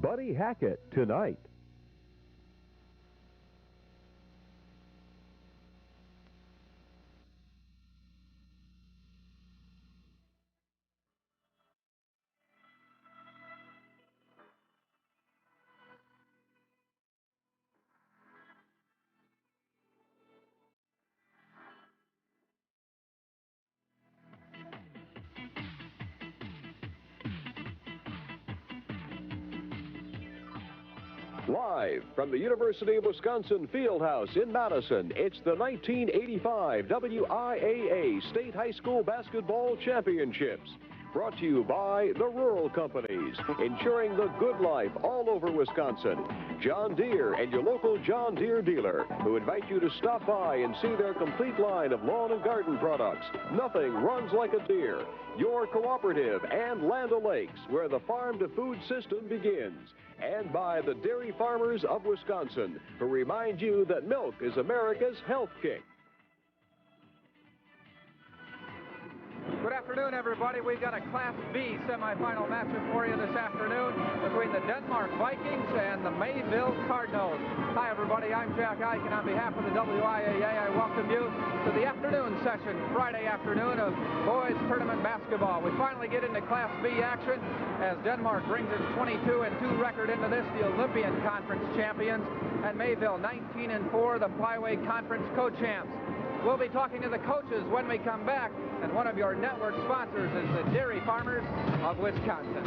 Buddy Hackett tonight. Live from the University of Wisconsin Fieldhouse in Madison, it's the 1985 WIAA State High School Basketball Championships. Brought to you by the Rural Companies, ensuring the good life all over Wisconsin. John Deere and your local John Deere dealer, who invite you to stop by and see their complete line of lawn and garden products. Nothing runs like a Deere. Your cooperative and Land O'Lakes, where the farm-to-food system begins. And by the dairy farmers of Wisconsin, who remind you that milk is America's health kick. Good afternoon, everybody. We've got a Class B semifinal matchup for you this afternoon between the Denmark Vikings and the Mayville Cardinals. Hi, everybody. I'm Jack Ike, and on behalf of the WIAA, I welcome you to the afternoon session, Friday afternoon of boys tournament basketball. We finally get into Class B action as Denmark brings its 22-2 record into this, the Olympian Conference champions, and Mayville 19-4, the Flyway Conference co-champs. We'll be talking to the coaches when we come back, and one of your network sponsors is the Dairy Farmers of Wisconsin.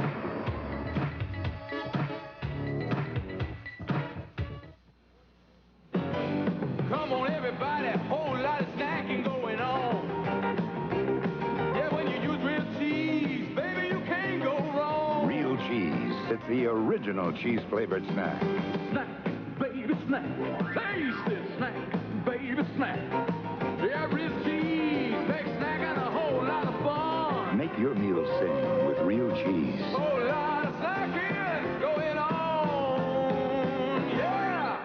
Come on, everybody, a whole lot of snacking going on. Yeah, when you use real cheese, baby, you can't go wrong. Real cheese. It's the original cheese-flavored snack. Snack, baby, snack. Taste this snack, baby, snack. Yeah, real cheese makes snacking a whole lot of fun. Make your meals sing with real cheese. Whole lot of snacking going on, yeah!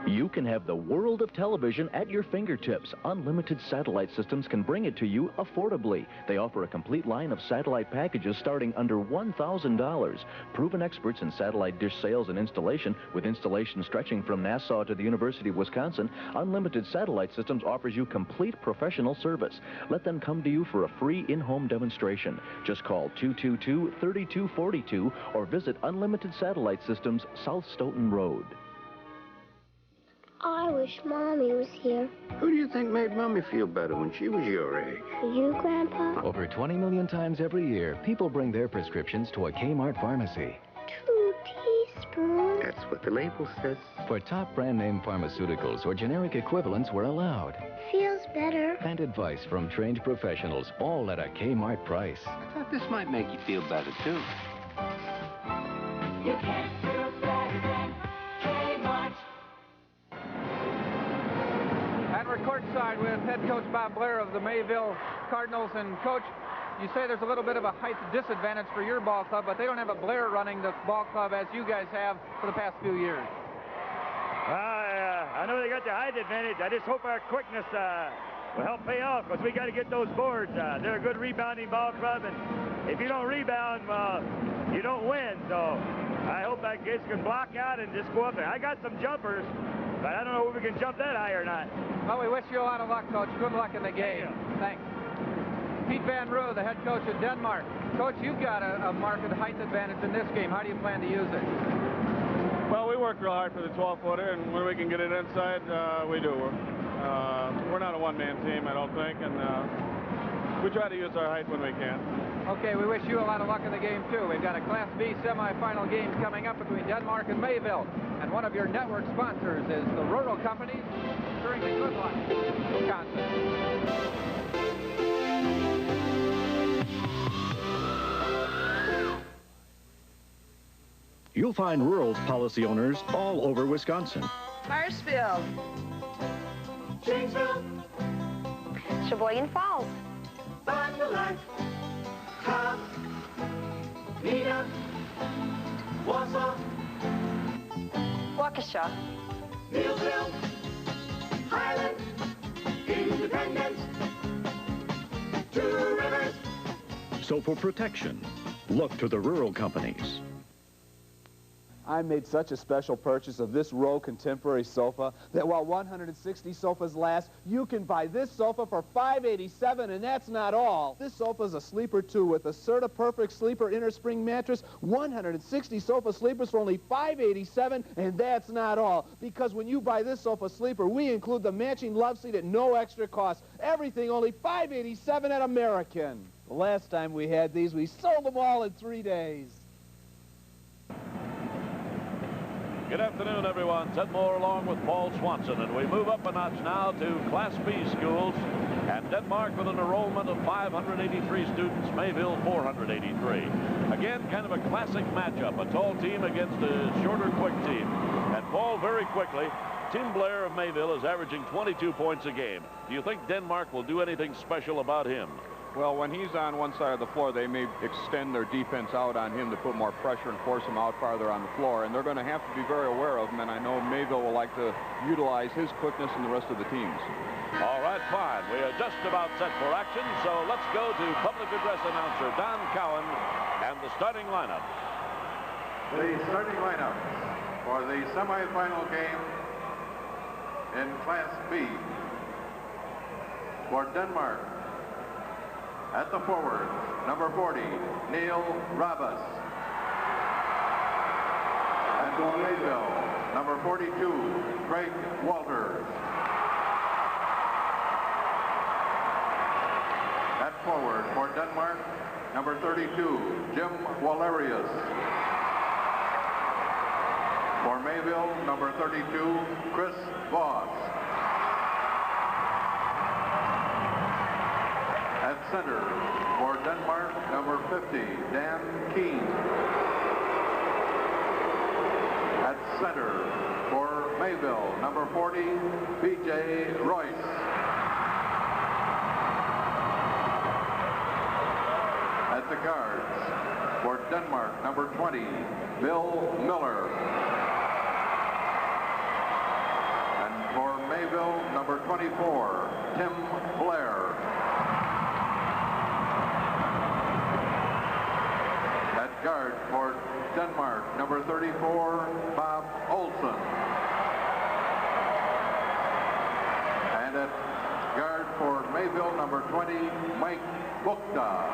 You can have the world of television at your fingertips. Unlimited satellite systems can bring it to you affordably. They offer a complete line of satellite packages starting under $1,000. Proven experts in satellite dish sales and installation, with installation stretching from Nassau to the University of Wisconsin, Unlimited Satellite Systems offers you complete professional service. Let them come to you for a free in-home demonstration. Just call 222-3242 or visit Unlimited Satellite Systems, South Stoughton Road. I wish Mommy was here. Who do you think made Mommy feel better when she was your age? You, Grandpa? Over 20 million times every year, people bring their prescriptions to a Kmart pharmacy. 2 teaspoons. That's what the label says. For top brand name pharmaceuticals or generic equivalents were allowed. Feels better. And advice from trained professionals, all at a Kmart price. I thought this might make you feel better, too. You can't feel better than Kmart. And we're courtside with head coach Bob Blair of the Mayville Cardinals. And, Coach, you say there's a little bit of a height disadvantage for your ball club, but they don't have a Blair running the ball club as you guys have for the past few years. I know they got the height advantage. I just hope our quickness will help pay off, because we got to get those boards. They're a good rebounding ball club, and if you don't rebound, well, you don't win. So I hope that kids can block out and just go up there. I got some jumpers, but I don't know if we can jump that high or not. Well, we wish you a lot of luck, Coach. Good luck in the game. Thanks. Pete Van Roo, the head coach of Denmark. Coach, you've got a marked height advantage in this game. How do you plan to use it? Well, we work real hard for the 12-footer, and when we can get it inside, we do. We're not a one-man team, I don't think, and we try to use our height when we can. Okay, we wish you a lot of luck in the game, too. We've got a Class B semifinal game coming up between Denmark and Mayville, and one of your network sponsors is the Rural Companies, during the good luck, Wisconsin. You'll find rural policy owners all over Wisconsin. Marsfield. Janesville. Sheboygan Falls. Fond du Lac. Cobb. Neenah. Wausau. Waukesha. Millsville. Highland. Independence. Two Rivers. So for protection, Look to the rural companies. I made such a special purchase of this Row Contemporary sofa that while 160 sofas last, you can buy this sofa for $587, and that's not all. This sofa is a sleeper too with a Serta Perfect Sleeper inner spring mattress. 160 sofa sleepers for only $587, and that's not all. Because when you buy this sofa sleeper, we include the matching love seat at no extra cost. Everything only $587 at American. The last time we had these, we sold them all in 3 days. Good afternoon, everyone. Ted Moore along with Paul Swanson, and we move up a notch now to Class B schools, and Denmark with an enrollment of 583 students, Mayville 483. Again, kind of a classic matchup, a tall team against a shorter, quick team. And Paul, very quickly, Tim Blair of Mayville is averaging 22 points a game. Do you think Denmark will do anything special about him? Well, when he's on one side of the floor, they may extend their defense out on him to put more pressure and force him out farther on the floor. And they're going to have to be very aware of him, and I know Mayville will like to utilize his quickness and the rest of the teams. All right, fine. We are just about set for action, so let's go to public address announcer Don Cowan and the starting lineup. The starting lineup for the semifinal game in Class B for Denmark. At the forward, number 40, Neil Rabas. And for Mayville, number 42, Craig Walters. At forward for Denmark, number 32, Jim Wallerius. For Mayville, number 32, Chris Voss. At center for Denmark, number 50, Dan Keene. At center for Mayville, number 40, B.J. Royce. At the guards for Denmark, number 20, Bill Miller. And for Mayville, number 24, Tim Blair. Guard for Denmark, number 34, Bob Olsen. And at guard for Mayville, number 20, Mike Bukta.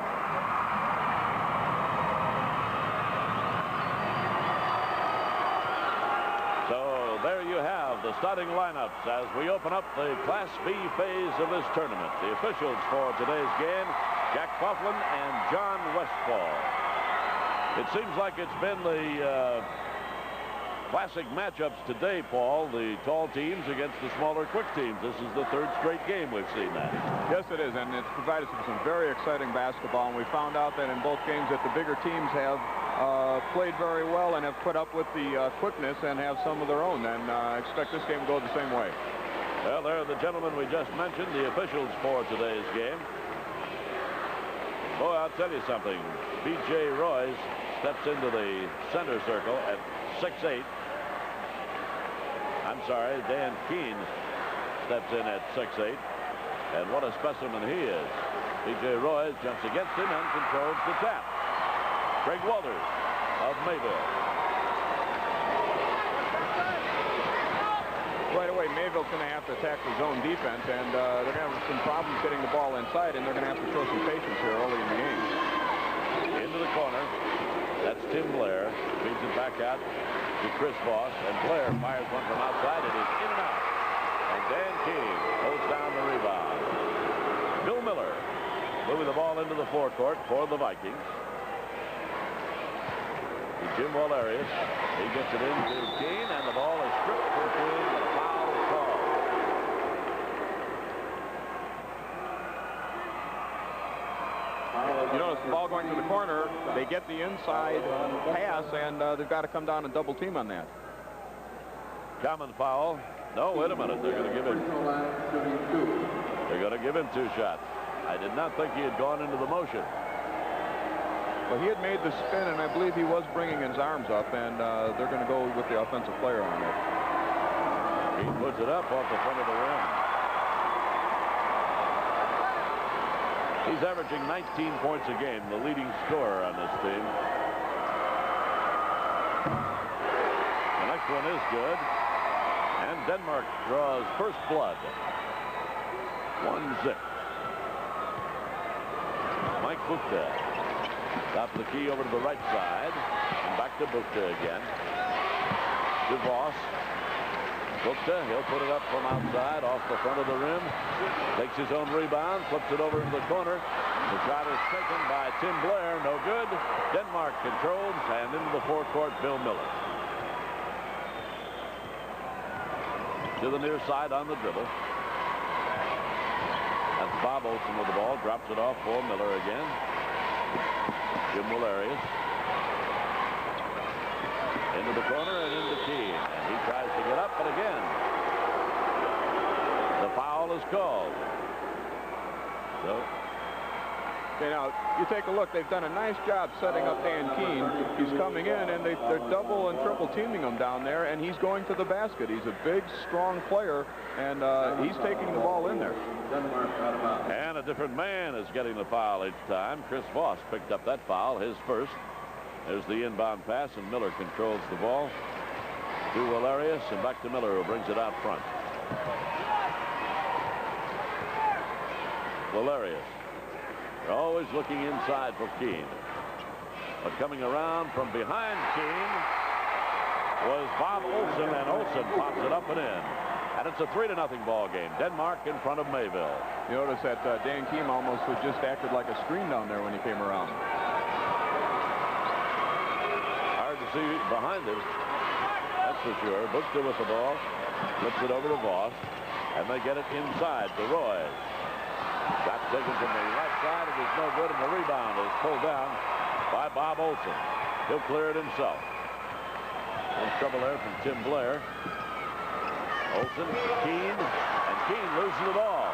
So there you have the starting lineups as we open up the Class B phase of this tournament. The officials for today's game, Jack Coughlin and John Westfall. It seems like it's been the classic matchups today, Paul. The tall teams against the smaller, quick teams. This is the third straight game we've seen that. Yes, it is, and it's provided some very exciting basketball. And we found out that in both games that the bigger teams have played very well and have put up with the quickness and have some of their own. And I expect this game to go the same way. Well, there are the gentlemen we just mentioned, the officials for today's game. Boy, I'll tell you something. B.J. Royce steps into the center circle at 6'8". I'm sorry, Dan Keene steps in at 6'8". And what a specimen he is. B.J. Royce jumps against him and controls the tap. Craig Walters of Mayville. Right away, Mayville's going to have to attack the zone defense, and they're going to have some problems getting the ball inside, and they're going to have to show some patience here early in the game. Into the corner. That's Tim Blair. Feeds it back out to Chris Voss, and Blair fires one from outside. It is in and out. And Dan Keene holds down the rebound. Bill Miller moving the ball into the forecourt for the Vikings. To Jim Wallerius. He gets it into Keene, and the ball is stripped from Keene, and a foul is called. You notice the ball going to the corner. They get the inside pass, and they've got to come down and double team on that. Common foul. No, wait a minute. They're going to give him. They're going to give him 2 shots. I did not think he had gone into the motion. Well, he had made the spin, and I believe he was bringing his arms up, and they're going to go with the offensive player on it. He puts it up off the front of the rim. He's averaging 19 points a game, the leading scorer on this team. Denmark draws first blood. 1-0. Mike Bukta. Top of the key over to the right side. And back to Bukta again. To Voss. Bukta, he'll put it up from outside, off the front of the rim. Takes his own rebound, flips it over into the corner. The shot is taken by Tim Blair. No good. Denmark controls, and into the forecourt, Bill Miller. To the near side on the dribble. That's Bob Olson with the ball. Drops it off for Miller again. Jim Valerius. Into the corner and into Keene. And he tries to get up, but again, the foul is called. So, okay, now, you take a look. They've done a nice job setting up Dan Keene. He's coming in, and they're double and triple teaming him down there, and he's going to the basket. He's a big, strong player, and he's taking the ball in there. And a different man is getting the foul each time. Chris Voss picked up that foul, his first. There's the inbound pass, and Miller controls the ball. To Valerius, and back to Miller, who brings it out front. Valerius. They're always looking inside for Keene. But coming around from behind Keene was Bob Olson, and Olson pops it up and in. And it's a 3-0 ball game. Denmark in front of Mayville. You notice that Dan Keene almost just acted like a screen down there when he came around. Hard to see behind him. That's for sure. Bukta with the ball. Flips it over to Voss. And they get it inside to Roy. Shot taken from the right side. It is no good, and the rebound is pulled down by Bob Olson. He'll clear it himself. There's trouble there from Tim Blair. Olson, Keene, and Keene loses the ball.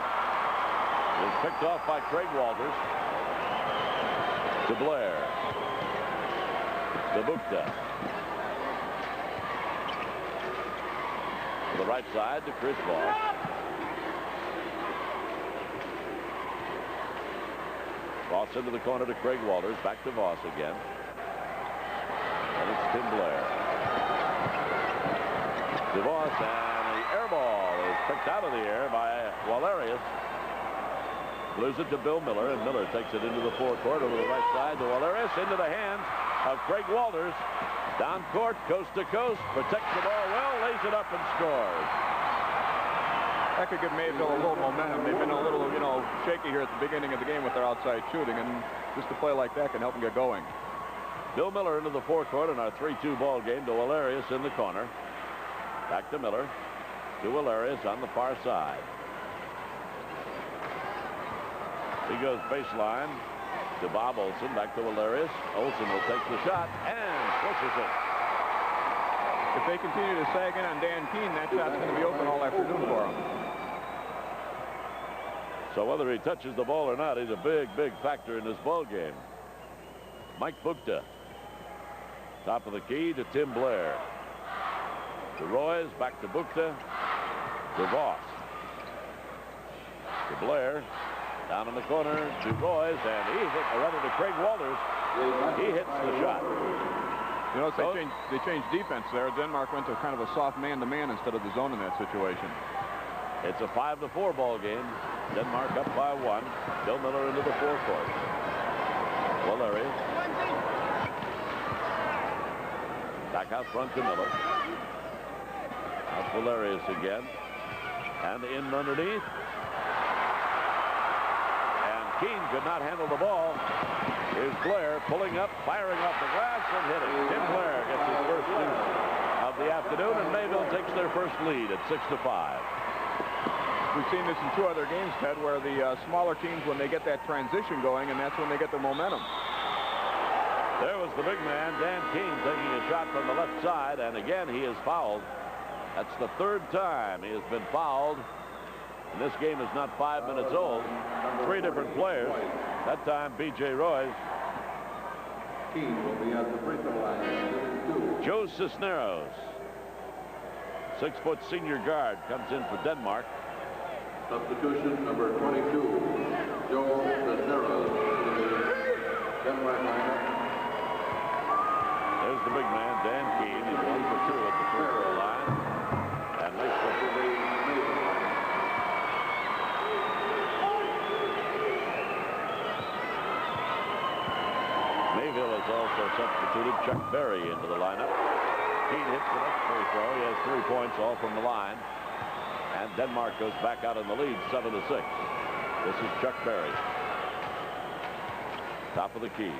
It is picked off by Craig Walters. To Blair. To Bukta. To the right side to Chris Voss. Voss into the corner to Craig Walters. Back to Voss again. And it's Tim Blair. To Voss, and the air ball is picked out of the air by Valerius. Lose it to Bill Miller, and Miller takes it into the forecourt over the right side to Valerius. Into the hands of Craig Walters. Down court, coast to coast. Protects the ball well, lays it up and scores. That could give Mayville a little momentum. They've been a little, shaky here at the beginning of the game with their outside shooting, and just a play like that can help them get going. Bill Miller into the forecourt in our 3-2 ball game to Valerius in the corner. Back to Miller. To Valerius on the far side. He goes baseline to Bob Olson. Back to Valerius. Olson will take the shot and pushes it. If they continue to sag in on Dan Keene, that shot's going to be open all afternoon for him. So whether he touches the ball or not, he's a big, big factor in this ball game. Mike Bukta. Top of the key to Tim Blair. To Royce, back to Bukta. To Voss. To Blair. Down in the corner to Royce, and he hit, or rather to Craig Walters. He hits the shot. You know, they changed defense there. Denmark went to kind of a soft man-to-man instead of the zone in that situation. It's a 5-4 ball game. Denmark up by 1. Bill Miller into the forecourt. Valerius. Back out front to Miller. That's Valerius again. And in underneath. And Keene could not handle the ball. Here's Blair pulling up, firing off the glass, and hitting. Tim Blair gets his first lead of the afternoon, and Mayville takes their first lead at 6-5. We've seen this in 2 other games, Ted, where the smaller teams, when they get that transition going, and that's when they get their momentum. There was the big man, Dan Keene, taking a shot from the left side, and again he is fouled. That's the 3rd time he has been fouled. And this game is not 5 minutes old. 3 different players. That time, B.J. Royce. Keene will be at the free throw line. Joe Cisneros, 6-foot senior guard, comes in for Denmark. Substitution number 22, Joe Cisneros. Denmark lineup. There's the big man, Dan Keene. He's 1 for 2 at the free throw line. And makes the Mayville has also substituted Chuck Berry into the lineup. Keene hits the next free throw. He has 3 points, all from the line. And Denmark goes back out in the lead, 7-6. This is Chuck Berry. Top of the key.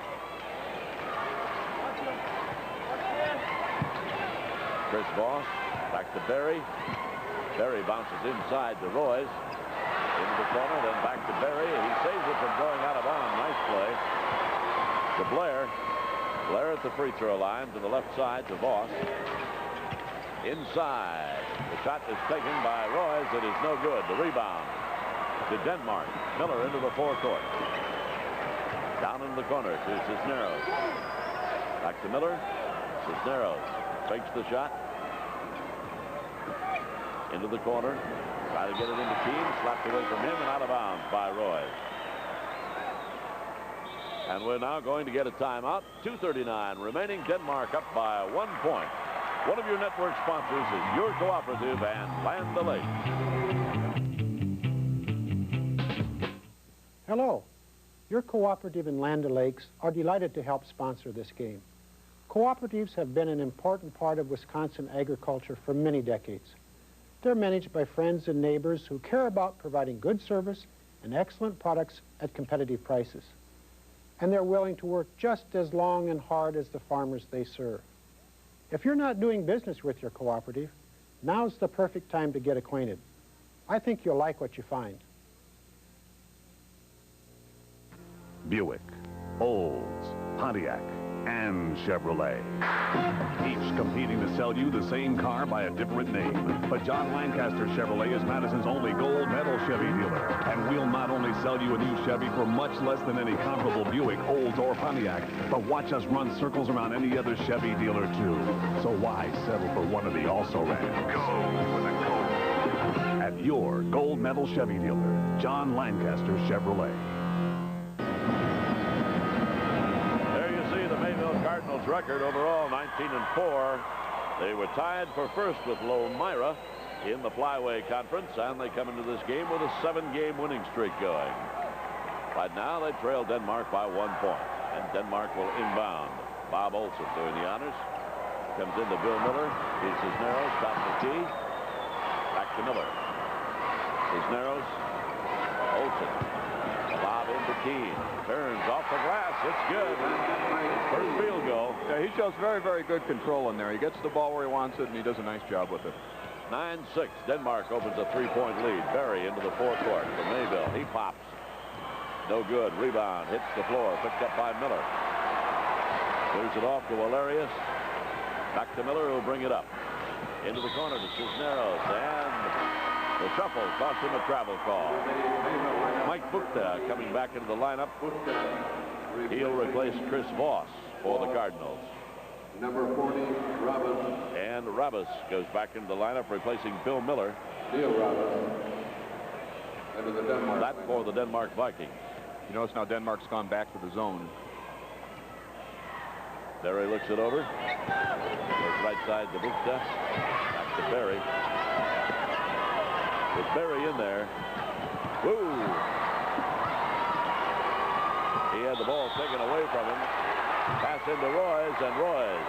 Chris Voss, back to Berry. Berry bounces inside to Royce. Into the corner, then back to Berry. He saves it from going out of bounds. Nice play. To Blair. Blair at the free throw line to the left side to Voss. Inside. The shot is taken by Royce. It is no good. The rebound to Denmark. Miller into the forecourt. Down in the corner to Cisneros. Back to Miller. Cisneros fakes the shot. Into the corner. Try to get it into Keene. Slapped away from him and out of bounds by Royce. And we're now going to get a timeout. 2:39 remaining. Denmark up by 1 point. One of your network sponsors is your cooperative and Land O'Lakes. Hello. Your cooperative and Land O'Lakes are delighted to help sponsor this game. Cooperatives have been an important part of Wisconsin agriculture for many decades. They're managed by friends and neighbors who care about providing good service and excellent products at competitive prices. And they're willing to work just as long and hard as the farmers they serve. If you're not doing business with your cooperative, now's the perfect time to get acquainted. I think you'll like what you find. Buick, Olds, Pontiac, and Chevrolet. Each competing to sell you the same car by a different name. But John Lancaster Chevrolet is Madison's only gold medal Chevy dealer. And we'll not only sell you a new Chevy for much less than any comparable Buick, Olds, or Pontiac, but watch us run circles around any other Chevy dealer too. So why settle for one of the also-rans? Go with a gold. At your gold medal Chevy dealer, John Lancaster Chevrolet. Cardinals record overall 19-4. They were tied for first with Lomira in the Flyway Conference, and they come into this game with a 7-game winning streak going. Right now they trail Denmark by 1 point, and Denmark will inbound. Bob Olson doing the honors. Comes into Bill Miller. He's Cisneros, top of the key. Back to Miller. Cisneros. Olson. Bob into Keene. Turns off the glass. It's good. First field goal. Yeah, he shows very, very good control in there. He gets the ball where he wants it, and he does a nice job with it. 9-6. Denmark opens a 3-point lead. Berry into the forecourt for Mayville. He pops. No good. Rebound. Hits the floor. Picked up by Miller. Clears it off to Valerius. Back to Miller, who'll bring it up. Into the corner to Cisneros. And the shuffle cost him a travel call. Mike Bukta coming back into the lineup. He'll replace Chris Voss for the Cardinals. Number 40, Robbins. And Robbins goes back into the lineup, replacing Bill Miller. Neil Robbins. Into the Denmark. That for the Denmark Vikings. You notice now Denmark's gone back to the zone. Berry looks it over. Goes right side to Bukta. Back to Berry. With Berry in there. Woo! He had the ball taken away from him. Pass into Royce, and Royce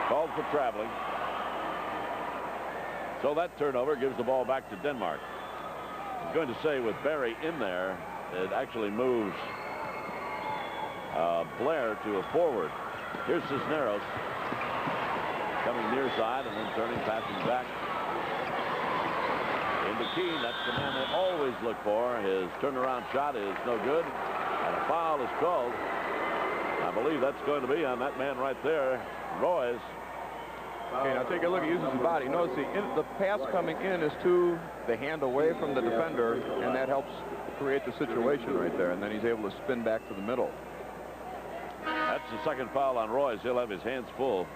called for traveling. So that turnover gives the ball back to Denmark. I'm going to say with Berry in there, it actually moves Blair to a forward. Here's Cisneros coming near side and then turning, passing back. Into Keene, that's the man they always look for. His turnaround shot is no good, and a foul is called. I believe that's going to be on that man right there, Royce. Okay, now take a look. He uses his body. Notice the pass coming in is to the hand away from the defender, and that helps create the situation right there, and then he's able to spin back to the middle. That's the second foul on Royce. He'll have his hands full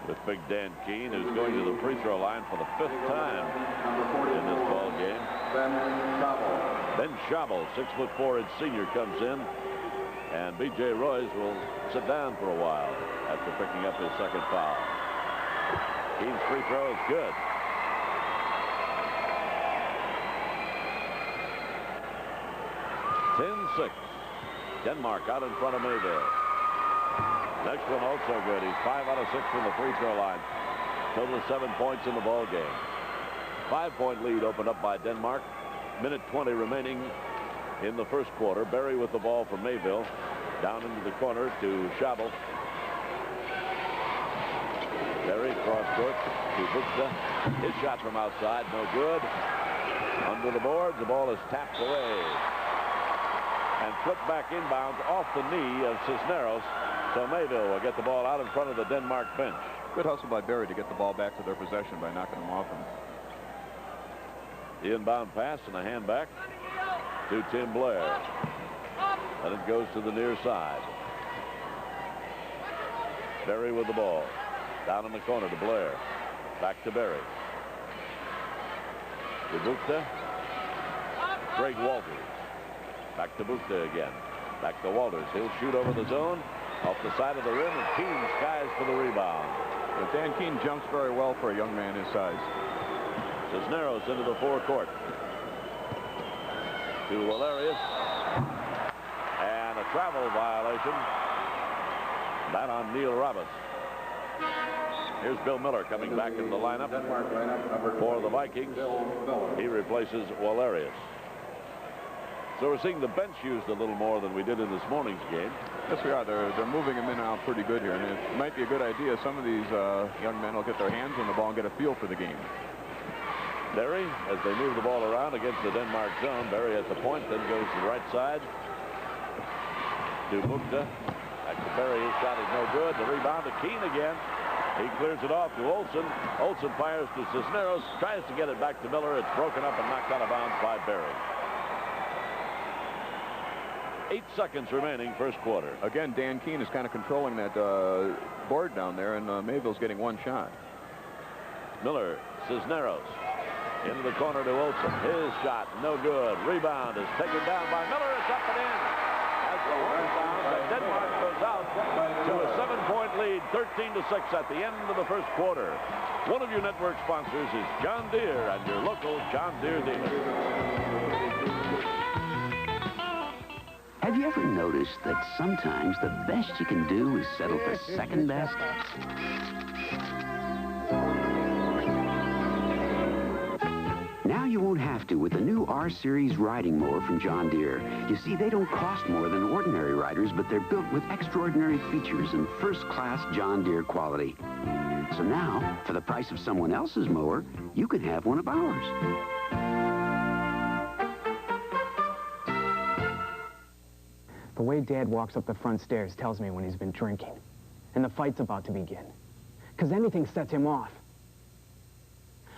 with Big Dan Keene, who's going to the free throw line for the 5th time in this ball game. Ben Schabel, 6'4" senior, comes in, and B.J. Royce will sit down for a while after picking up his second foul. Keene's free throw is good. Denmark out in front of Mayville. Next one also good. He's 5 out of 6 from the free throw line. Total 7 points in the ball game. 5-point lead opened up by Denmark. Minute 20 remaining in the first quarter. Berry with the ball for Mayville. Down into the corner to Schabel. Berry cross court to Buxta. His shot from outside, no good. Under the boards, the ball is tapped away. And flipped back inbounds off the knee of Cisneros. So Mayville will get the ball out in front of the Denmark bench. Good hustle by Berry to get the ball back to their possession by knocking them off him. The inbound pass and a hand back to Tim Blair. And it goes to the near side. Berry with the ball. Down in the corner to Blair. Back to Berry. To Buxta. Greg Walters. Back to Buxta again. Back to Walters. He'll shoot over the zone. Off the side of the rim, and Keene skies for the rebound. But Dan Keene jumps very well for a young man his size. Cisneros into the forecourt. To Valerius. And a travel violation. That on Neil Roberts. Here's Bill Miller coming back into the lineup for the Vikings. He replaces Valerius. So we're seeing the bench used a little more than we did in this morning's game. Yes, we are. They're moving him in now pretty good here, and it might be a good idea. Some of these young men will get their hands on the ball and get a feel for the game. Berry, as they move the ball around against the Denmark zone. Berry at the point, then goes to the right side. To Buxta. Back to Berry. His shot is no good. The rebound to Keene again. He clears it off to Olsen. Olsen fires to Cisneros. Tries to get it back to Miller. It's broken up and knocked out of bounds by Berry. 8 seconds remaining, first quarter. Again, Dan Keene is kind of controlling that board down there, and Mayville's getting one shot. Miller, Cisneros, into the corner to Olsen. His shot, no good. Rebound is taken down by Miller. It's up and in. As the horn sounds, and Denmark goes out to a 7-point lead, 13-6 at the end of the first quarter. One of your network sponsors is John Deere and your local John Deere dealer. Have you ever noticed that sometimes the best you can do is settle for second best? Now you won't have to with the new R-Series riding mower from John Deere. You see, they don't cost more than ordinary riders, but they're built with extraordinary features and first-class John Deere quality. So now, for the price of someone else's mower, you can have one of ours. The way Dad walks up the front stairs tells me when he's been drinking. And the fight's about to begin. Because anything sets him off.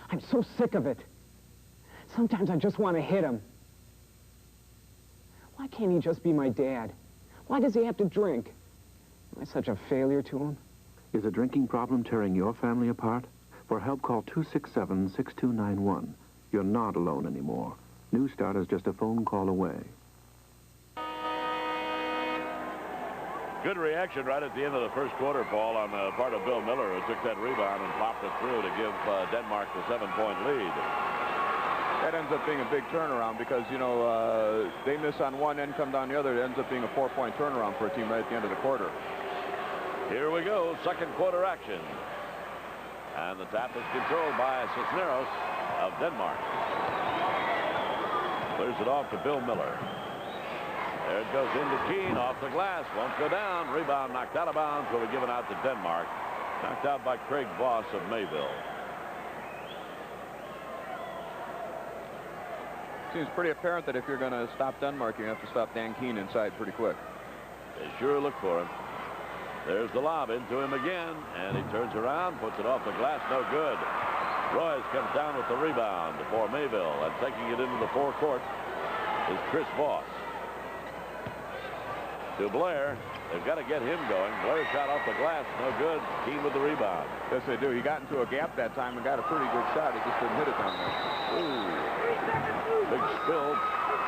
I'm so sick of it. Sometimes I just want to hit him. Why can't he just be my dad? Why does he have to drink? Am I such a failure to him? Is a drinking problem tearing your family apart? For help, call 267-6291. You're not alone anymore. New Start is just a phone call away. Good reaction right at the end of the first quarter, Paul, on the part of Bill Miller, who took that rebound and popped it through to give Denmark the 7-point lead. That ends up being a big turnaround because, you know, they miss on one end, come down the other. It ends up being a 4-point turnaround for a team right at the end of the quarter. Here we go, second quarter action. And the tap is controlled by Cisneros of Denmark. Clears it off to Bill Miller. There it goes into Keene, off the glass, won't go down. Rebound knocked out of bounds, will be given out to Denmark. Knocked out by Craig Voss of Mayville. Seems pretty apparent that if you're going to stop Denmark, you have to stop Dan Keene inside pretty quick. They sure look for him. There's the lob into him again, and he turns around, puts it off the glass, no good. Royce comes down with the rebound for Mayville, and taking it into the forecourt is Chris Voss. To Blair. They've got to get him going. Blair shot off the glass. No good. Keene with the rebound. Yes, they do. He got into a gap that time and got a pretty good shot. He just didn't hit it down there. Ooh. Big spill.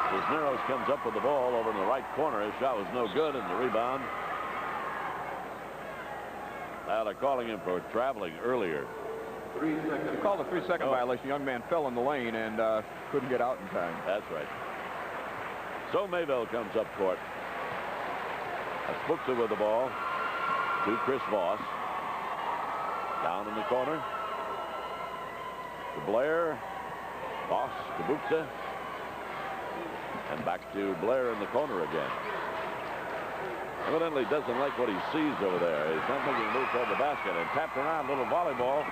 Cisneros comes up with the ball over in the right corner. His shot was no good, and the rebound. Now they're calling him for traveling earlier. 3 seconds. They called a 3-second violation. Young man fell in the lane and couldn't get out in time. That's right. So Mayville comes up court. Buxta with the ball. to Chris Voss. Down in the corner to Blair. Voss to Bukta. And back to Blair in the corner again. Evidently doesn't like what he sees over there. He's not making a move toward the basket. And tapped around, little volleyball.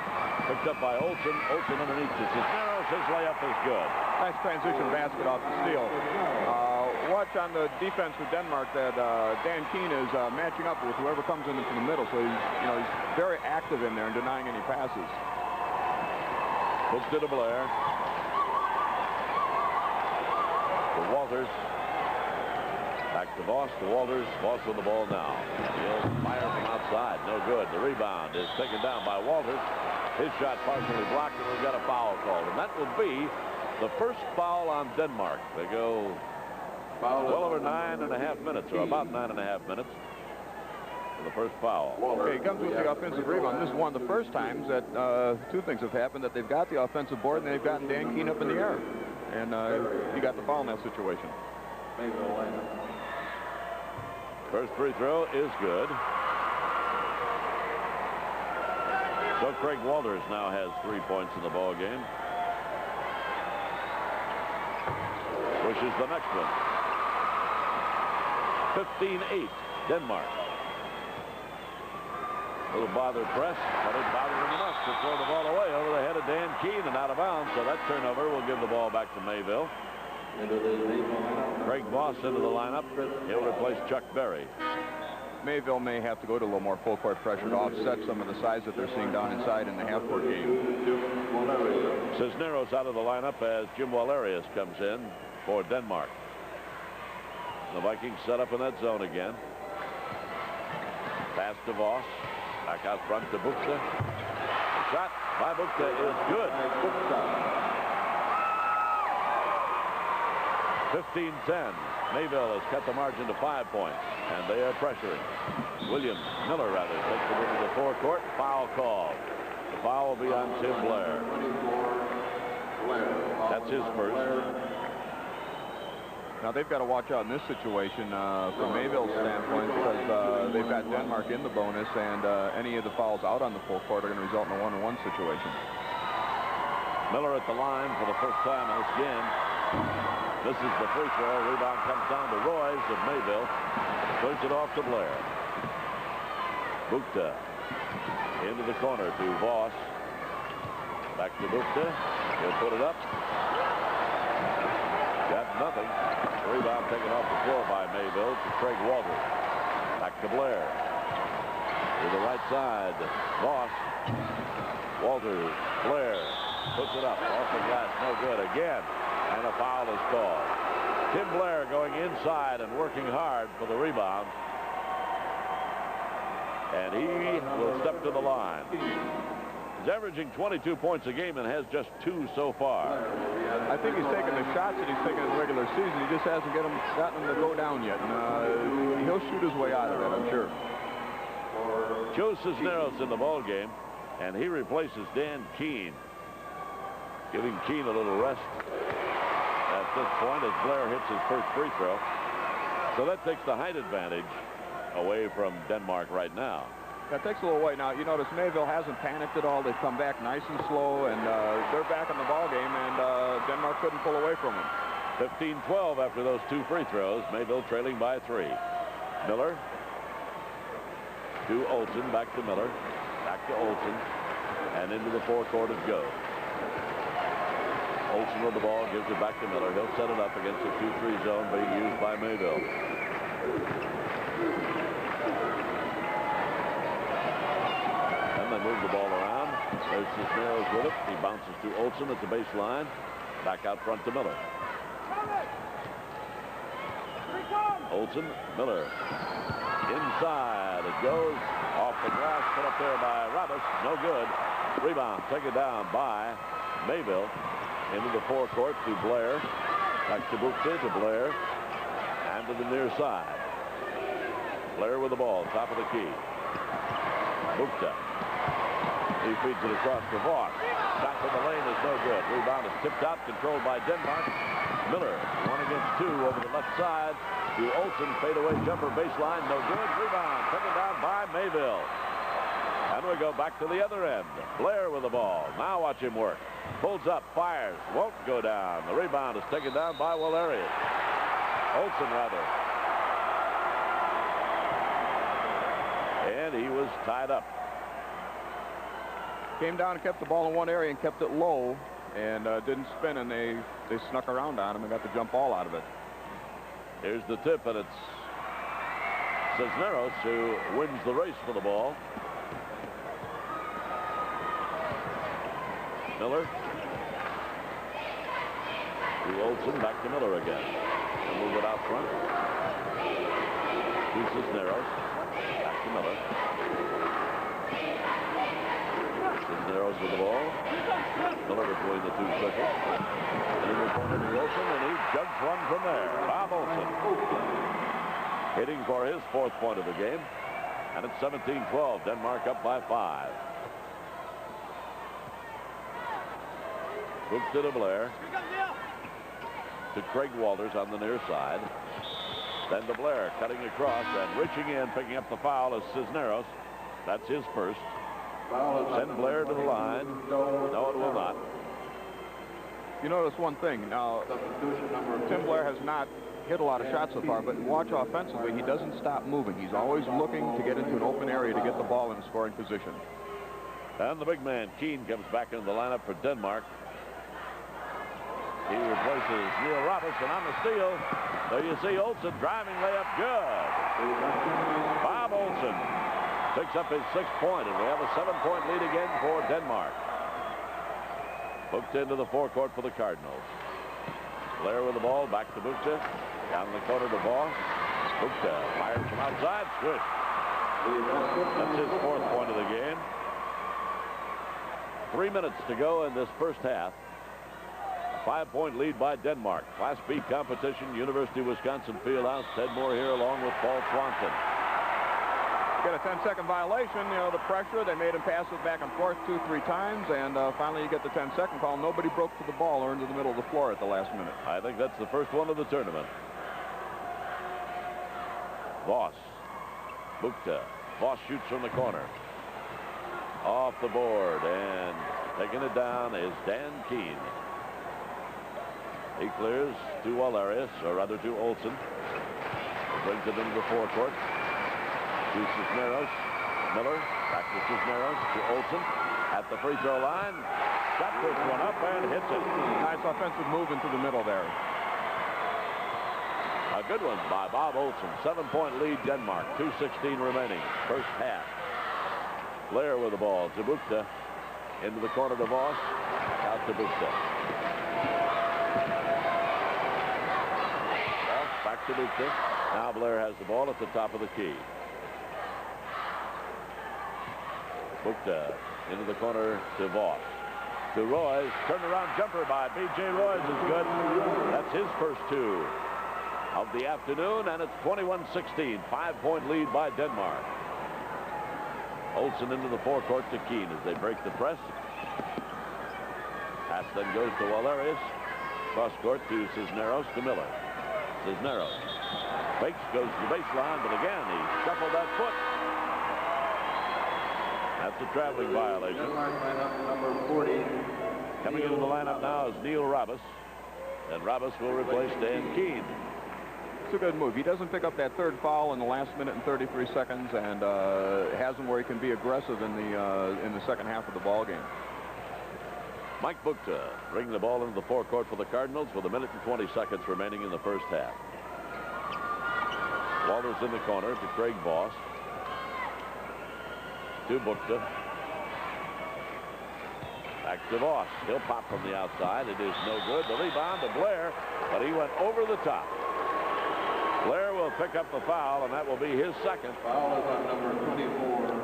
Picked up by Olsen. Olsen underneath to Cisneros. His layup is good. Nice transition basket off the steal. Watch on the defense with Denmark that Dan Keene is matching up with whoever comes in from the middle. So he's very active in there and denying any passes. Puts to Blair. To Walters. Back to Voss, to Walters. Voss with the ball now. He'll fire from outside. No good. The rebound is taken down by Walters. His shot partially blocked, and we've got a foul called. And that will be the first foul on Denmark. They go well over 9.5 minutes, or about 9.5 minutes for the first foul. Okay, it comes with the offensive rebound. This is one of the first times that two things have happened, that they've got the offensive board and they've gotten Dan Keene up in the air. And he got the foul in that situation. First free throw is good. So Craig Walters now has 3 points in the ball game. Pushes the next one. 15-8, Denmark. Little bother press, but it bothered him enough to throw the ball away over the head of Dan Keene and out of bounds. So that turnover will give the ball back to Mayville. Craig Voss into the lineup. He'll replace Chuck Berry. Mayville may have to go to a little more full court pressure to offset some of the size that they're seeing down inside in the half-court game. Cisneros out of the lineup as Jim Walerius comes in for Denmark. The Vikings set up in that zone again. Pass to Voss. Back out front to Bukta. The shot by Bukta is good. 15-10. Mayville has cut the margin to 5 points, and they are pressuring. Miller rather, takes it into the forecourt. Foul call. The foul will be on Tim Blair. That's his first. Now they've got to watch out in this situation from Mayville's standpoint, because they've got Denmark in the bonus, and any of the fouls out on the full court are going to result in a one-on-one situation. Miller at the line for the first time in this game. This is the free throw. Rebound comes down to Royce of Mayville. Turns it off to Blair. Bukta into the corner to Voss. Back to Bukta. He'll put it up. Got nothing. Rebound taken off the floor by Mayville to Craig Walters. Back to Blair. To the right side. Voss. Walters. Blair puts it up off the glass. No good again. And a foul is called. Tim Blair going inside and working hard for the rebound. And he will step to the line. He's averaging 22 points a game and has just 2 so far. I think he's taking the shots that he's taken in the regular season. He just hasn't gotten them to go down yet. And he'll shoot his way out of it, I'm sure. Joe Cisneros in the ball game, and he replaces Dan Keene, giving Keene a little rest at this point as Blair hits his first free throw. So that takes the height advantage away from Denmark right now. That takes a little weight. Now, you notice Mayville hasn't panicked at all. They've come back nice and slow, and they're back in the ball game, and Denmark couldn't pull away from them. 15-12 after those 2 free throws. Mayville trailing by 3. Miller to Olsen, back to Miller, back to Olsen, and into the forecourt it goes. Olsen with the ball, gives it back to Miller. He'll set it up against the 2-3 zone being used by Mayville. And they move the ball around. There's Cisneros with it. He bounces to Olsen at the baseline. Back out front to Miller. Olsen, Miller. Inside it goes. Off the glass, put up there by Roberts. No good. Rebound taken down by Mayville. Into the forecourt to Blair. Back to Bukta to Blair. And to the near side. Blair with the ball, top of the key. Bukta. He feeds it across to Voss. Shot from the lane is no good. Rebound is tipped out, controlled by Denmark. Miller, 1 against 2 over the left side to Olsen. Fadeaway jumper baseline, no good. Rebound taken down by Mayville. Mayville. And we go back to the other end. Blair with the ball. Now watch him work. Pulls up, fires, won't go down. The rebound is taken down by Olson, rather. And he was tied up. Came down and kept the ball in one area and kept it low and didn't spin, and they snuck around on him and got the jump ball out of it. Here's the tip, and it's Cisneros who wins the race for the ball. Miller. To Olson, back to Miller again. And move it out front. To Cisneros. Back to Miller. Cisneros with the ball. Miller between the two circles. And in the corner to Olson, and he jugs one from there. Bob Olson. Hitting for his 4th point of the game. And it's 17-12. Denmark up by 5. Hooks to Blair. To Craig Walters on the near side. Then to Blair, cutting across and reaching in, picking up the foul is Cisneros. That's his first. Send Blair to the line. No, it will not. You notice one thing. Now, Tim Blair has not hit a lot of shots so far, but watch offensively, he doesn't stop moving. He's always looking to get into an open area to get the ball in a scoring position. And the big man, Keene, comes back into the lineup for Denmark. He replaces Neil Robertson on the steal. There you see Olson driving layup good. Bob Olson picks up his 6th point, and we have a 7-point lead again for Denmark. Hooked into the forecourt for the Cardinals. Blair with the ball, back to Bukta. Down the corner to Voss. Bukta fires from outside, swish. That's his 4th point of the game. 3 minutes to go in this first half. 5-point lead by Denmark. Class B competition, University of Wisconsin Fieldhouse. Ted Moore here along with Paul Swanson. Get a 10-second violation. You know, the pressure. They made him pass it back and forth 2-3 times, and finally you get the 10-second call. Nobody broke to the ball or into the middle of the floor at the last minute. I think that's the first one of the tournament. Voss. Bukta. Voss shoots from the corner. Off the board, and taking it down is Dan Keene. He clears to Walarius, or rather to Olson. Brings it into the forecourt. To Cisneros. Miller. Back to Cisneros. To Olson. At the free throw line. Got this one up and hits it. Nice offensive move into the middle there. A good one by Bob Olson. 7-point lead Denmark. 2:16 remaining. First half. Blair with the ball. To Bukta. Into the corner to Voss. Out to Bukta. Back to Bukta. Now Blair has the ball at the top of the key. Bukta into the corner to Voss. To Royce. Turnaround jumper by B.J. Royce is good. That's his first 2 of the afternoon, and it's 21-16. 5-point lead by Denmark. Olson into the forecourt to Keene as they break the press. Pass then goes to Walarius. Cross court to Cisneros to Miller. Cisneros fakes, goes to the baseline, but again he shuffled that foot. That's a traveling violation. Number 40. Coming into the lineup now is Neil Robbus, and Robbus will replace Dan Keene. It's a good move. He doesn't pick up that 3rd foul in the last minute and 33 seconds, and has him where he can be aggressive in the second half of the ball game. Mike Bukta bringing the ball into the forecourt for the Cardinals with 1 minute and 20 seconds remaining in the first half. Walters in the corner to Craig Voss. To Bukta. Back to Voss. He'll pop from the outside. It is no good. The rebound to Blair, but he went over the top. Blair will pick up the foul, and that will be his 2nd. Foul is on number 24.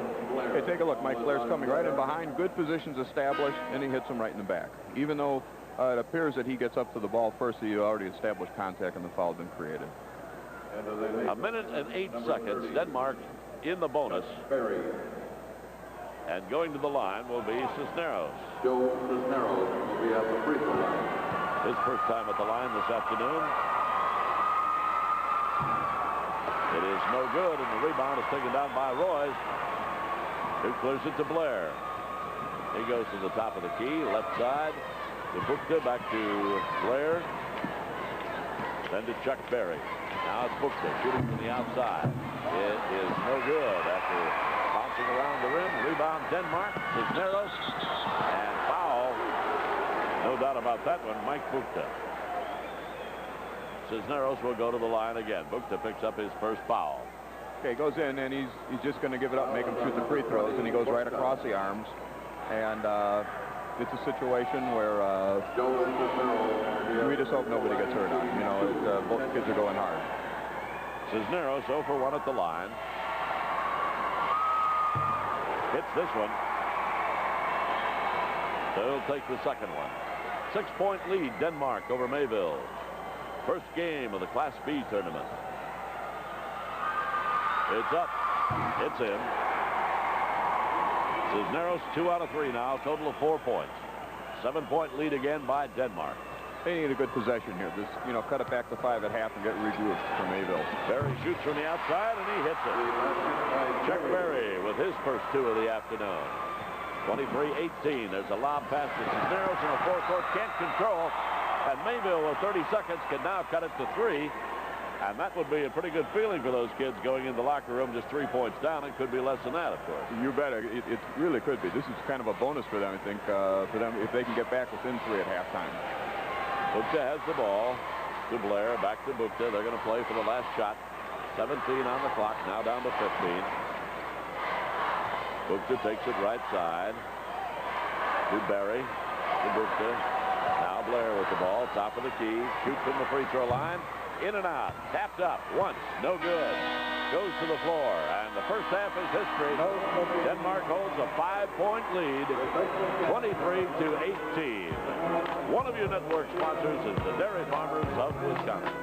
Hey, take a look. Mike Blair's coming right in behind. Good positions established, and he hits him right in the back. Even though it appears that he gets up to the ball first, he already established contact, and the foul has been created. 1 minute and 8 seconds. Denmark in the bonus. And going to the line will be Cisneros. Joe Cisneros will be at the free throw line. His first time at the line this afternoon. It is no good, and the rebound is taken down by Royce. Who clears it to Blair. He goes to the top of the key, left side. To Bukta, back to Blair. Then to Chuck Berry. Now it's Bukta shooting from the outside. It is no good after bouncing around the rim. Rebound Denmark. Cisneros. And foul. No doubt about that one, Mike Bukta. Cisneros will go to the line again. Bukta picks up his first foul. Okay, goes in, and he's just going to give it up, make him shoot the free throws, and he goes right across the arms. And it's a situation where we just hope nobody gets hurt on. You know, both kids are going hard. Cisneros 0 for 1 at the line. Hits this one. So he'll take the second one. 6-point lead, Denmark over Mayville. First game of the Class B tournament. It's up. It's in. Cisneros 2 out of 3 now, total of 4 points. 7-point lead again by Denmark. They need a good possession here. Just, you know, cut it back to 5 at half and get regrouped for Mayville. Berry shoots from the outside, and he hits it. Chuck Berry with his first 2 of the afternoon. 23-18. There's a lob pass to Cisneros in a forecourt. Can't control. And Mayville with 30 seconds can now cut it to 3. And that would be a pretty good feeling for those kids going in the locker room just 3 points down. It could be less than that, of course. You bet. It really could be. This is kind of a bonus for them, I think, for them if they can get back within 3 at halftime. Bukta has the ball to Blair. Back to Bukta. They're going to play for the last shot. 17 on the clock. Now down to 15. Bukta takes it right side. To Berry. To Bukta. Now Blair with the ball. Top of the key. Shoots from the free throw line. In and out. Tapped up. Once. No good. Goes to the floor. And the first half is history. Denmark holds a 5-point lead. 23-18. One of your network sponsors is the Dairy Farmers of Wisconsin.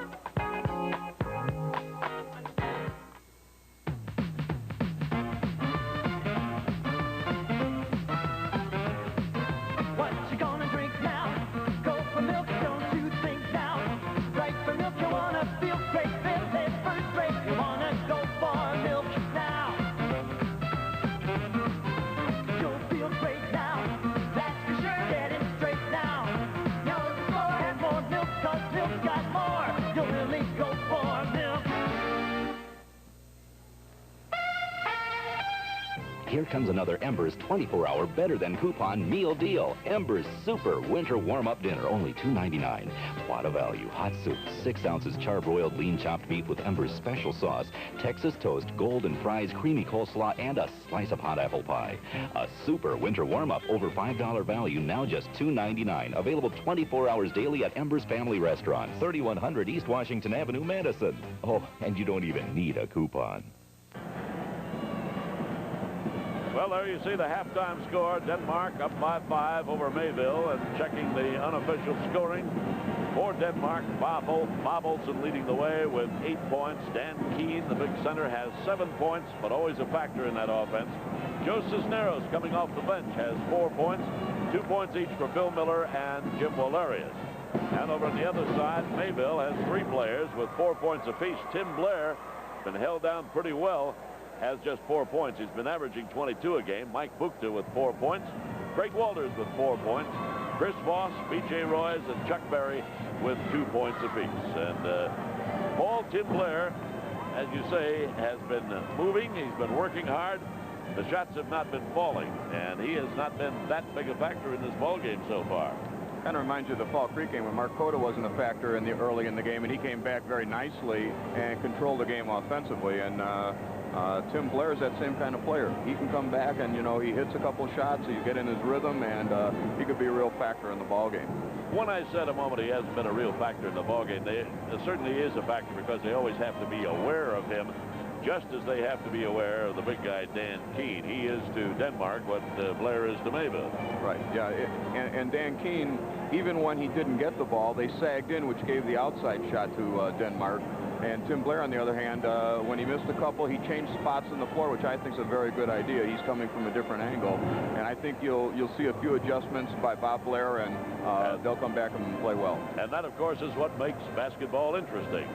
What you gonna drink now? Go for milk, don't you think now? Right for milk, you wanna feel great, feel it first rate. You wanna go for milk now. You'll feel great now, that's for sure. Get it straight now. You'll more and more milk, 'cause milk's got more. You'll really go for milk. Here comes another Embers 24-hour better-than-coupon meal deal. Embers Super Winter Warm-Up Dinner, only $2.99. What a value. Hot soup, 6 ounces charbroiled lean chopped beef with Embers special sauce, Texas toast, golden fries, creamy coleslaw, and a slice of hot apple pie. A Super Winter Warm-Up, over $5 value, now just $2.99. Available 24 hours daily at Embers Family Restaurant, 3100 East Washington Avenue, Madison. Oh, and you don't even need a coupon. Well, there you see the halftime score. Denmark up by 5 over Mayville. And checking the unofficial scoring for Denmark, Bob Olsen leading the way with 8 points. Dan Keene, the big center, has 7 points, but always a factor in that offense. Joe Cisneros, coming off the bench, has 4 points. 2 points each for Phil Miller and Jim Walerius. And over on the other side, Mayville has 3 players with 4 points apiece. Tim Blair, been held down pretty well, has just 4 points. He's been averaging 22 a game. Mike Bukta with 4 points. Craig Walters with 4 points. Chris Voss, B.J. Royce, and Chuck Berry with 2 points apiece. And Tim Blair, as you say, has been moving. He's been working hard. The shots have not been falling, and he has not been that big a factor in this ball game so far. Kind of reminds you of the Fall Creek game when Mark Cota wasn't a factor early in the game, and he came back very nicely and controlled the game offensively. And Tim Blair is that same kind of player. He can come back and, you know, he hits a couple shots, you get in his rhythm, and he could be a real factor in the ball game. When I said a moment he hasn't been a real factor in the ball game, it certainly is a factor because they always have to be aware of him, just as they have to be aware of the big guy, Dan Keene. He is to Denmark what Blair is to Mayville. Right, yeah, and Dan Keene, even when he didn't get the ball, they sagged in, which gave the outside shot to Denmark. And Tim Blair, on the other hand, when he missed a couple, he changed spots on the floor, which I think is a very good idea. He's coming from a different angle. And I think you'll see a few adjustments by Bob Blair, and they'll come back and play well. And that, of course, is what makes basketball interesting.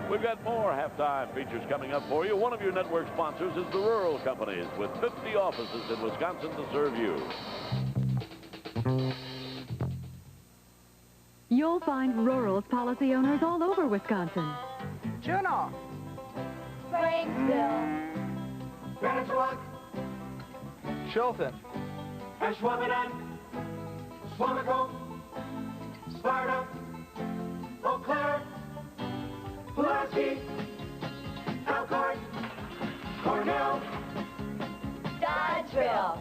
We've got more halftime features coming up for you. One of your network sponsors is the Rural Companies, with 50 offices in Wisconsin to serve you. You'll find Rural's policy owners all over Wisconsin. Juno. Springville. Manitowoc. Chilton. Ashwaubenon. Swamico. Sparta. Eau Claire. Pulaski. Elkhart. Cornell. Dodgeville.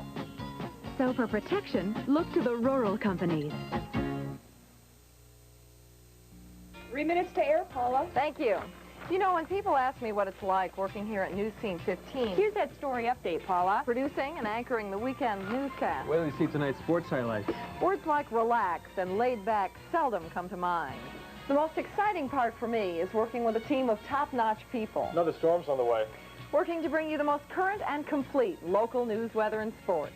So for protection, look to the Rural Companies. 3 minutes to air, Paula. Thank you. You know, when people ask me what it's like working here at News Team 15... Here's that story update, Paula. Producing and anchoring the weekend newscast. Wait till you see tonight's sports highlights. Words like relaxed and laid back seldom come to mind. The most exciting part for me is working with a team of top-notch people. Another storm's on the way. Working to bring you the most current and complete local news, weather, and sports.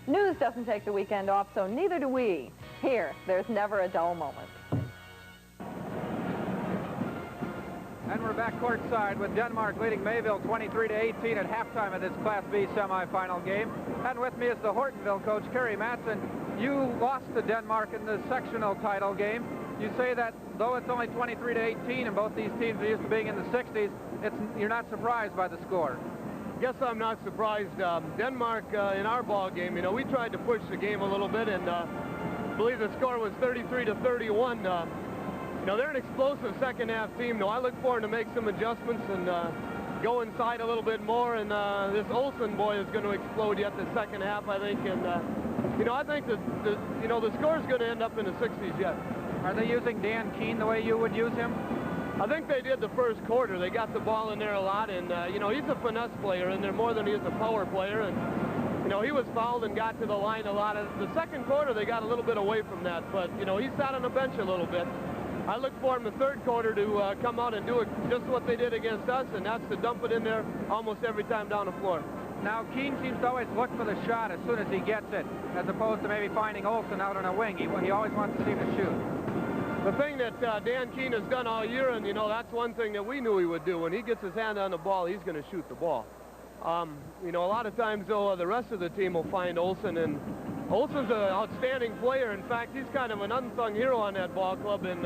News doesn't take the weekend off, so neither do we. Here, there's never a dull moment. And we're back courtside with Denmark leading Mayville 23-18 at halftime of this Class B semifinal game. And with me is the Hortonville coach, Kerry Matson. You lost to Denmark in the sectional title game. You say that though it's only 23-18 and both these teams are used to being in the 60s, you're not surprised by the score. Guess I'm not surprised. Denmark in our ball game, you know, we tried to push the game a little bit, and I believe the score was 33-31. You know, they're an explosive second-half team. Though I look forward to make some adjustments and go inside a little bit more. And this Olsen boy is going to explode yet the second half, I think. And you know, I think that the score is going to end up in the 60s yet. Are they using Dan Keene the way you would use him? I think they did the first quarter. They got the ball in there a lot, and you know, he's a finesse player in there more than he is a power player. And you know, he was fouled and got to the line a lot. The second quarter, they got a little bit away from that, but you know, he sat on the bench a little bit. I look for him the third quarter to come out and do it just what they did against us, and that's to dump it in there almost every time down the floor. Now, Keene seems to always look for the shot as soon as he gets it, as opposed to maybe finding Olsen out on a wing. He always wants to see the shoot. The thing that Dan Keene has done all year, and, you know, that's one thing that we knew he would do. When he gets his hand on the ball, he's going to shoot the ball. You know, a lot of times, though, the rest of the team will find Olsen, and Olsen's an outstanding player. In fact, he's kind of an unsung hero on that ball club, and,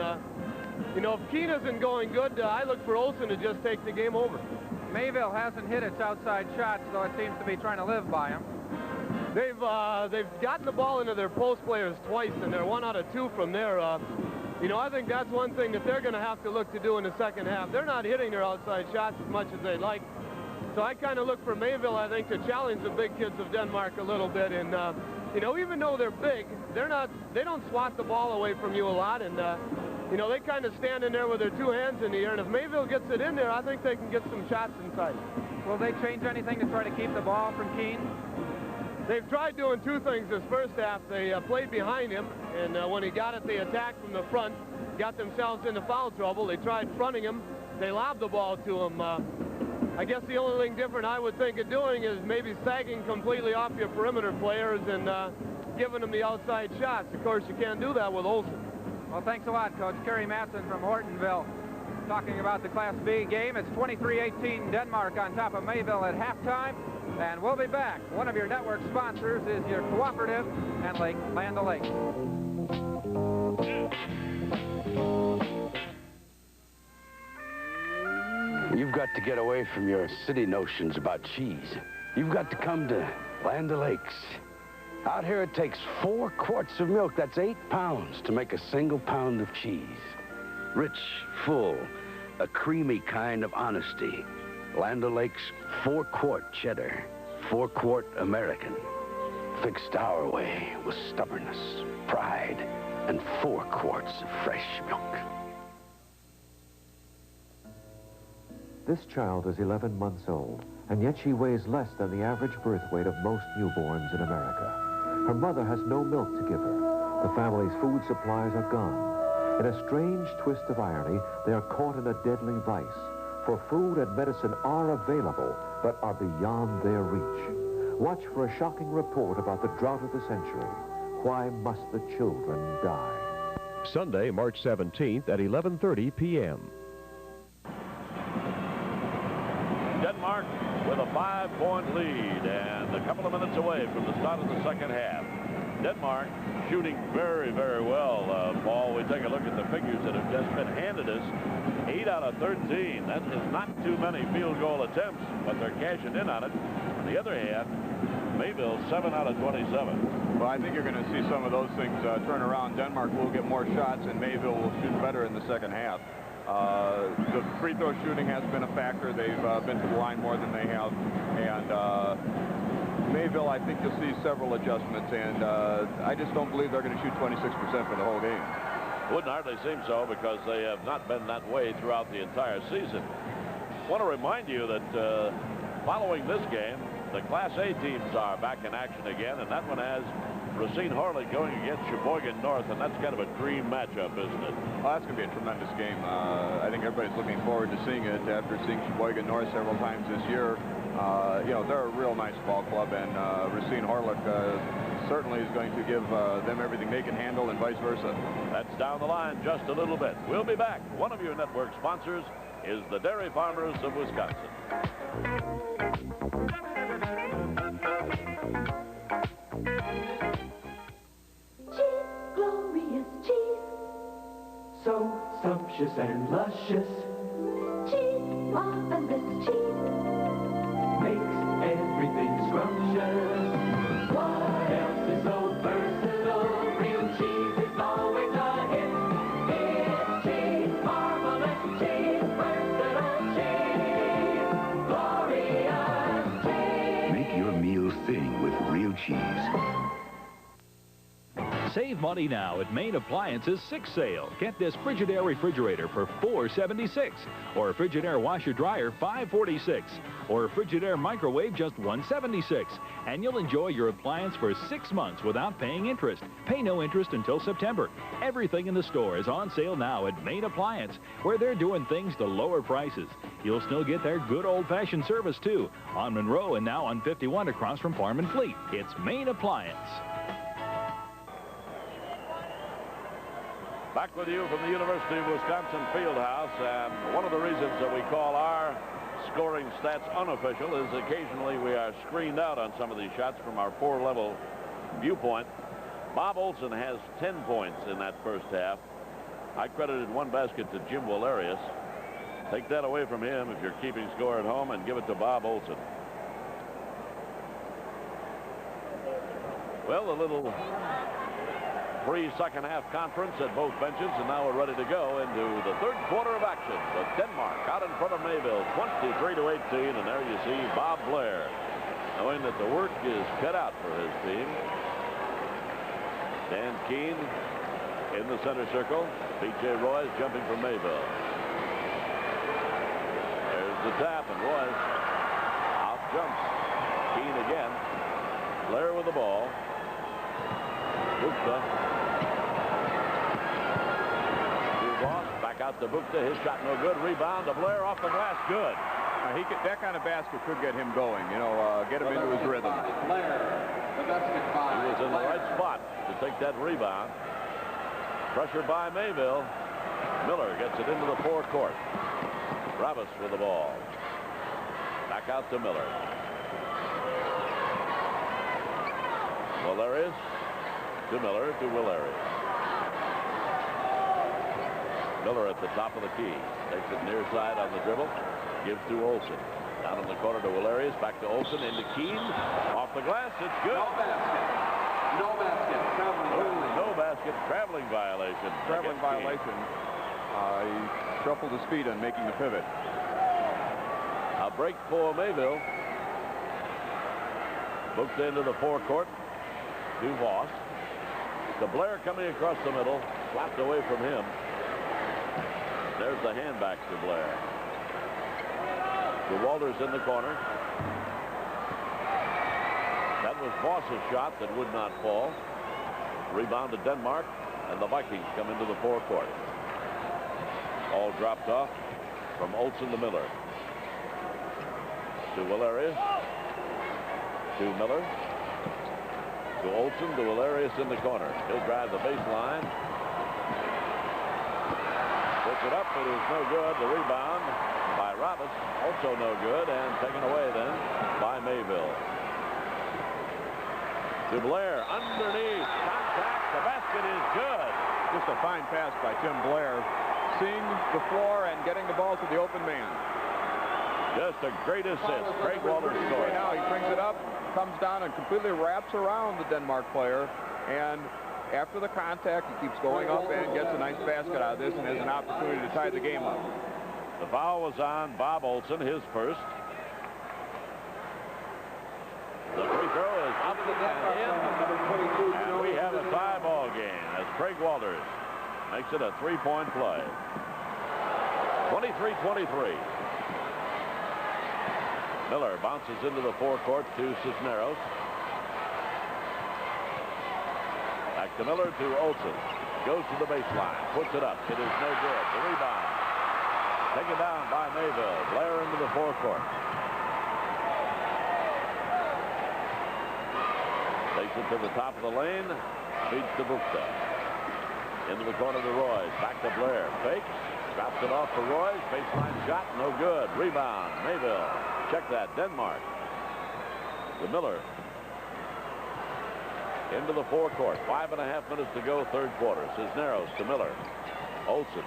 you know, if Keene isn't going good, I look for Olsen to just take the game over. Mayville hasn't hit its outside shots, though it seems to be trying to live by them. They've gotten the ball into their post players twice, and they're 1 out of 2 from there. You know, I think that's one thing that they're going to have to look to do in the second half. They're not hitting their outside shots as much as they'd like. So I kind of look for Mayville, I think, to challenge the big kids of Denmark a little bit. And, you know, even though they're big, they don't swat the ball away from you a lot. And, you know, they kind of stand in there with their 2 hands in the air. And if Mayville gets it in there, I think they can get some shots inside. Will they change anything to try to keep the ball from Keene? They've tried doing 2 things this first half. They played behind him, and when he got it, they attacked from the front, got themselves into foul trouble. They tried fronting him. They lobbed the ball to him. I guess the only thing different I would think of doing is maybe sagging completely off your perimeter players and giving them the outside shots. Of course, you can't do that with Olsen. Well, thanks a lot, Coach. Kerry Matson from Hortonville talking about the Class B game. It's 23-18 Denmark on top of Mayville at halftime. And we'll be back. One of your network sponsors is your cooperative and Land O'Lakes. You've got to get away from your city notions about cheese. You've got to come to Land O'Lakes. Out here it takes 4 quarts of milk, that's 8 pounds, to make a single pound of cheese. Rich, full, a creamy kind of honesty. Land O'Lakes 4-quart cheddar, 4-quart American. Fixed our way with stubbornness, pride, and 4 quarts of fresh milk. This child is 11 months old, and yet she weighs less than the average birth weight of most newborns in America. Her mother has no milk to give her. The family's food supplies are gone. In a strange twist of irony, they are caught in a deadly vice. For food and medicine are available, but are beyond their reach. Watch for a shocking report about the drought of the century. Why must the children die? Sunday, March 17th at 11:30 p.m. Denmark with a 5-point lead and a couple of minutes away from the start of the second half. Denmark shooting very, very well, Paul. We take a look at the figures that have just been handed us. 8 out of 13. That is not too many field goal attempts, but they're cashing in on it. On the other hand, Mayville 7 out of 27. Well, I think you're going to see some of those things turn around. Denmark will get more shots, and Mayville will shoot better in the second half. The free throw shooting has been a factor. They've been to the line more than they have. And Mayville, I think you'll see several adjustments. And I just don't believe they're going to shoot 26% for the whole game. Wouldn't hardly seem so because they have not been that way throughout the entire season. I want to remind you that following this game, the Class A teams are back in action again, and that one has Racine Harley going against Sheboygan North, and that's kind of a dream matchup, isn't it? Well, that's going to be a tremendous game. I think everybody's looking forward to seeing it after seeing Sheboygan North several times this year. You know, they're a real nice ball club, and Racine Harlech certainly is going to give them everything they can handle and vice versa. That's down the line just a little bit. We'll be back. One of your network sponsors is the Dairy Farmers of Wisconsin. Glorious cheese, so sumptuous and luscious. Cheese, marvelous cheese, makes everything scrumptious. What else is so versatile? Real cheese is always a hit. It's cheese, marvelous cheese, versatile cheese, glorious cheese. Make your meal sing with real cheese. Save money now at Main Appliance's 6 sale. Get this Frigidaire refrigerator for $4.76, or a Frigidaire washer dryer $5.46, or a Frigidaire microwave just $1.76. And you'll enjoy your appliance for 6 months without paying interest. Pay no interest until September. Everything in the store is on sale now at Main Appliance, where they're doing things to lower prices. You'll still get their good old-fashioned service, too, on Monroe and now on 51 across from Farm and Fleet. It's Main Appliance. Back with you from the University of Wisconsin Fieldhouse, and one of the reasons that we call our scoring stats unofficial is occasionally we are screened out on some of these shots from our 4-level viewpoint. Bob Olson has 10 points in that first half. I credited 1 basket to Jim Walerius. Take that away from him if you're keeping score at home and give it to Bob Olson. Well, a little pre-second half conference at both benches, and now we're ready to go into the third quarter of action with Denmark out in front of Mayville 23-18, and there you see Bob Blair knowing that the work is cut out for his team. Dan Keene in the center circle. B.J. Royce jumping from Mayville. There's the tap, and Royce out jumps Keene again. Blair with the ball. Bukta. Back out to Bukta. His shot no good. Rebound to Blair off the glass. Good. That kind of basket could get him going, you know, get him into his rhythm. Blair, the basket 5. He was in the right spot to take that rebound. Pressure by Mayville. Miller gets it into the forecourt. Ravis with the ball. Back out to Miller. Walerius to Miller to Walerius. Miller at the top of the key. Takes it near side on the dribble. Gives to Olson. Down in the corner to Walerius. Back to Olson. Into Keene. Off the glass. It's good. No basket. No basket. Traveling. No basket. Traveling violation. Traveling violation. He shuffled his feet on making the pivot. A break for Mayville. Booked into the forecourt. To Voss. To Blair coming across the middle. Slapped away from him. There's the hand back to Blair. To Walters in the corner. That was Voss's shot that would not fall. Rebound to Denmark, and the Vikings come into the forecourt. All dropped off from Olson to Miller. To Walerius. To Miller. To Olson, to Walerius in the corner. He'll drive the baseline. Puts it up, it is no good. The rebound by Roberts. Also no good, and taken away then by Mayville. To Blair, underneath, contact, the basket is good. Just a fine pass by Tim Blair, seeing the floor and getting the ball to the open man. Just a great assist. Craig Walters scored. Now he brings it up, comes down and completely wraps around the Denmark player, and after the contact, he keeps going up and gets a nice basket out of this and has an opportunity to tie the game up. The foul was on Bob Olson, his first. The free throw is up and in, and we have a tie ball game as Craig Walters makes it a three-point play. 23-23. Miller bounces into the forecourt to Cisneros. Back to Miller to Olson. Goes to the baseline. Puts it up. It is no good. The rebound. Taken down by Mayville. Blair into the forecourt. Takes it to the top of the lane. Feeds to Bukta. Into the corner to Royce. Back to Blair. Fakes. Drops it off for Royce. Baseline shot. No good. Rebound. Mayville. Check that. Denmark. To Miller. Into the forecourt. 5.5 minutes to go, third quarter. Cisneros to Miller. Olson.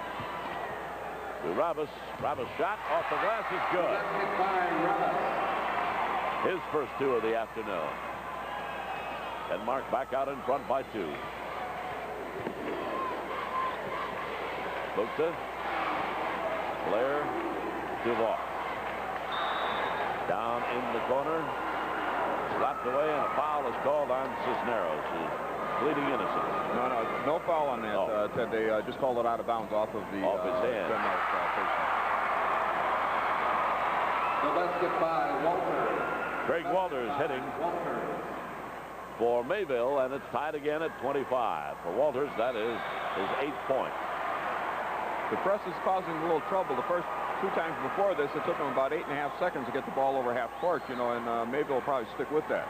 To Ravis. Ravis shot off the glass is good. His first two of the afternoon. Denmark back out in front by 2. Bukta. Blair to Voss. Down in the corner. Slapped away, and a foul is called on Cisneros, who's pleading innocence. No foul on that. Ted, they just called it out of bounds off of the off his hand. Denmark station. The basket by Walters. Craig Walters hitting for Mayville, and it's tied again at 25. For Walters, that is his 8th point. The press is causing a little trouble. The first 2 times before this, it took them about 8.5 seconds to get the ball over half court, you know, and Mayville will probably stick with that.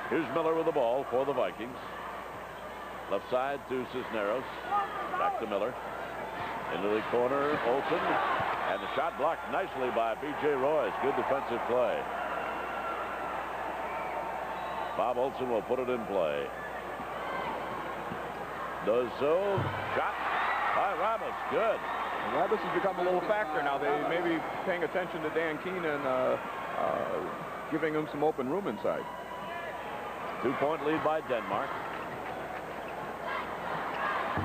Here's Miller with the ball for the Vikings. Left side to Cisneros. Back to Miller. Into the corner, Olson. And the shot blocked nicely by B.J. Royce. Good defensive play. Bob Olson will put it in play. Does so. Shot by Ravis. Good. Ravis has become a little factor now. They may be paying attention to Dan Keene and giving him some open room inside. 2-point lead by Denmark.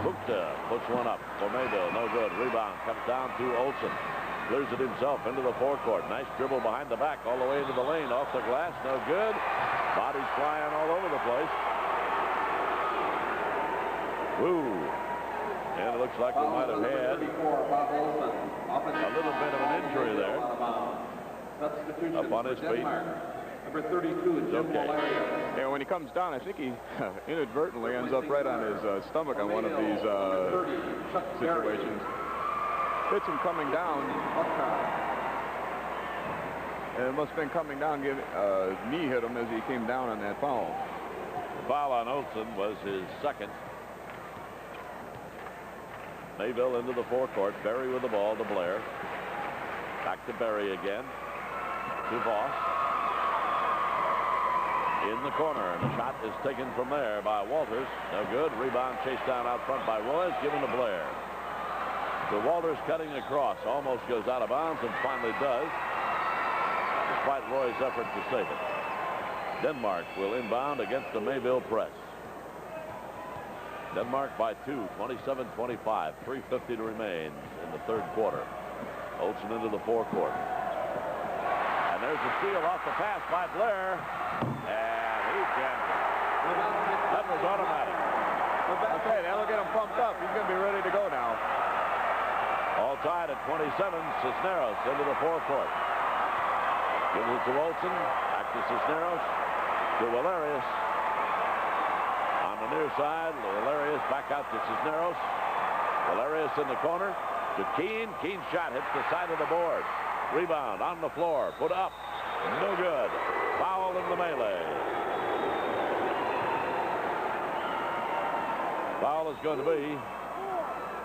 Bukta puts one up for Mayville. No good. Rebound comes down to Olson. Clears it himself into the forecourt. Nice dribble behind the back all the way into the lane. Off the glass. No good. Bodies flying all over the place. Woo. And it looks like we might have had a little bit of an injury there. Up on his feet. Number 32, Jim Valeria. Yeah, when he comes down, I think he inadvertently ends up right on his stomach on one of these situations. Hits him coming down. And it must have been coming down, knee hit him as he came down on that foul. The foul on Olson was his second. Mayville into the forecourt. Berry with the ball to Blair. Back to Berry again. To Voss. In the corner, and the shot is taken from there by Walters. No good. Rebound chased down out front by Royce, given to Blair. So Walters cutting across, almost goes out of bounds and finally does, despite Roy's effort to save it. Denmark will inbound against the Mayville press. Denmark by 2, 27-25, 3:50 to remain in the third quarter. Olsen into the forecourt. And there's a steal off the pass by Blair. And he can. That was automatic. Okay, that'll get him pumped up. He's going to be ready to go now. All tied at 27. Cisneros into the forecourt. Gives it to Olsen. Back to Cisneros. To Valerius. On the near side, Valerius back out to Cisneros. Valerius in the corner. To Keene. Keene's shot hits the side of the board. Rebound on the floor. Put up. No good. Foul in the melee. Foul is going to be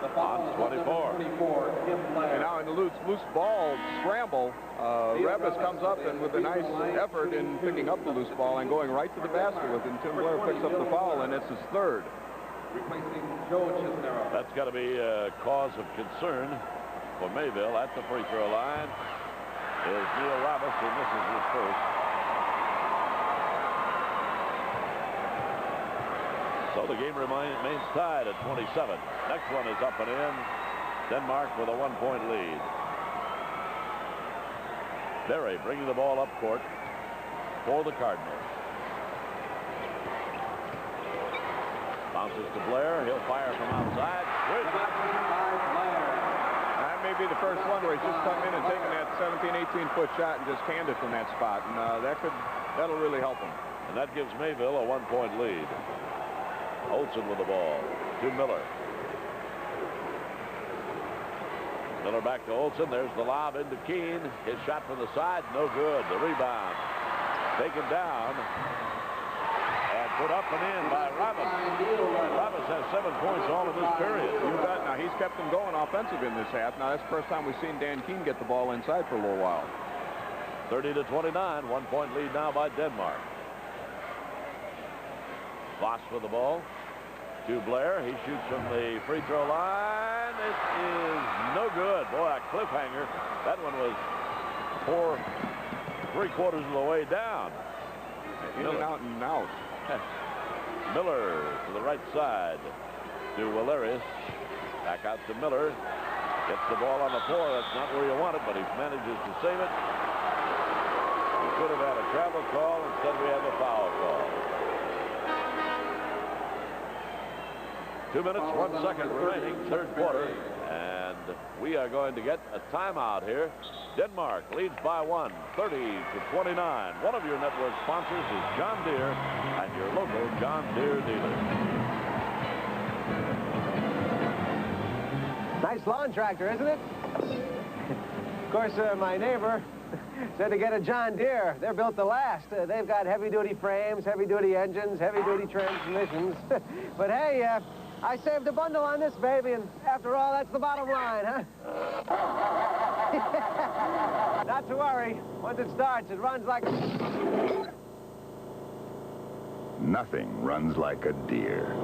on 24. And now in the loose ball scramble, Revis comes up and with a nice effort in picking up the loose ball and going right to the basket with it. And Tim Blair picks up the foul, and it's his third. That's got to be a cause of concern for Mayville. At the free throw line is Neil Revis, and this is his first. So the game remains tied at 27. Next one is up and in. Denmark with a 1-point lead. Berry bringing the ball up court for the Cardinals. Bounces to Blair. He'll fire from outside. That may be the first one where he's just come in and taken that 17, 18-foot shot and just canned it from that spot. And that'll really help him. And that gives Mayville a 1-point lead. Olsen with the ball to Miller. Miller back to Olsen. There's the lob into Keene. His shot from the side, no good. The rebound taken down and put up and in by Revis. Revis has 7 points all of this period. You bet. Now he's kept them going offensive in this half. Now that's the first time we've seen Dan Keene get the ball inside for a little while. 30-29, 1-point lead now by Denmark. Voss with the ball to Blair. He shoots from the free throw line. It is no good. Boy, a cliffhanger. That one was 3/4 of the way down. In and out and out. Miller to the right side to Valerius. Back out to Miller. Gets the ball on the floor. That's not where you want it, but he manages to save it. We could have had a travel call. Instead, we have a foul call. 2 minutes, 1 second remaining, third quarter, and we are going to get a timeout here. Denmark leads by 1, 30-29. One of your network sponsors is John Deere and your local John Deere dealer. Nice lawn tractor, isn't it? Of course, my neighbor said to get a John Deere. They're built to last. They've got heavy-duty frames, heavy-duty engines, heavy-duty transmissions. But hey, I saved a bundle on this baby, and after all, that's the bottom line, huh? Not to worry. Once it starts, it runs like a... Nothing runs like a deer.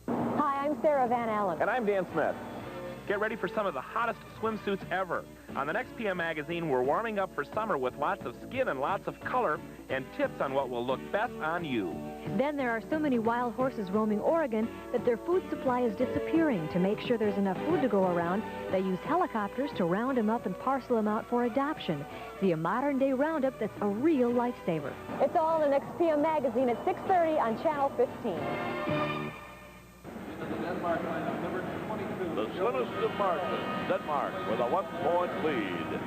Hi, I'm Sarah Van Allen. And I'm Dan Smith. Get ready for some of the hottest swimsuits ever. On the next PM magazine, we're warming up for summer with lots of skin and lots of color and tips on what will look best on you. Then there are so many wild horses roaming Oregon that their food supply is disappearing. To make sure there's enough food to go around, they use helicopters to round them up and parcel them out for adoption. See a modern-day roundup that's a real lifesaver. It's all in the next PM magazine at 6:30 on Channel 15. The slimmest of margins, Denmark with a 1-point lead.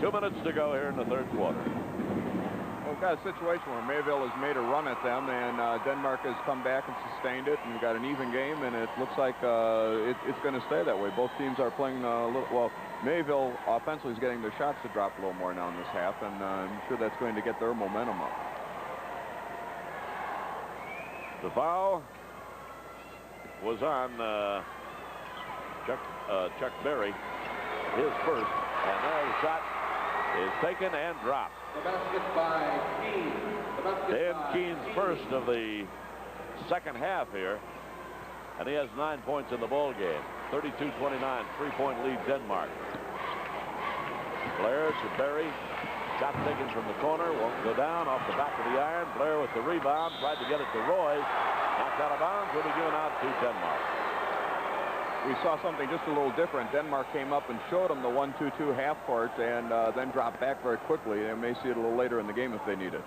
2 minutes to go here in the third quarter. Well, we've got a situation where Mayville has made a run at them, and Denmark has come back and sustained it, and we've got an even game, and it looks like it's going to stay that way. Both teams are playing a little, well, Mayville offensively is getting their shots to drop a little more now in this half, and I'm sure that's going to get their momentum up. The foul was on Chuck Berry, his first, and there the shot is taken and dropped. The basket by Keene. Dan Keene's first of the second half here, and he has 9 points in the ball game. 32-29, 3-point lead Denmark. Blair to Berry, shot taken from the corner, won't go down, off the back of the iron. Blair with the rebound, tried to get it to Roy, knocked out of bounds, will be given out to Denmark. We saw something just a little different. Denmark came up and showed them the 1-2-2 half court and then dropped back very quickly. They may see it a little later in the game if they need it.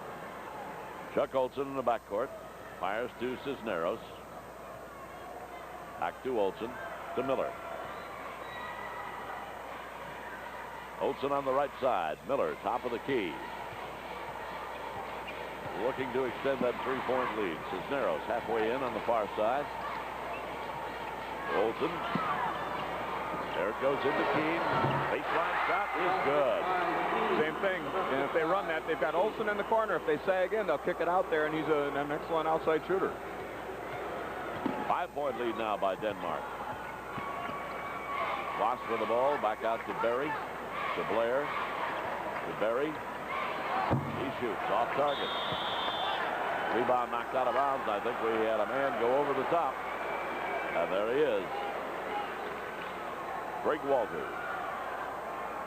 Chuck Olson in the backcourt. Fires to Cisneros. Back to Olson. To Miller. Olson on the right side. Miller, top of the key. Looking to extend that 3-point lead. Cisneros halfway in on the far side. Olson. There it goes into Keene. Baseline shot is good. Same thing. And if they run that, they've got Olson in the corner. If they sag in, they'll kick it out there, and he's an excellent outside shooter. 5-point lead now by Denmark. Voss with the ball, back out to Berry, to Blair, to Berry. He shoots off target. Rebound knocked out of bounds. I think we had a man go over the top. And there he is. Greg Walters.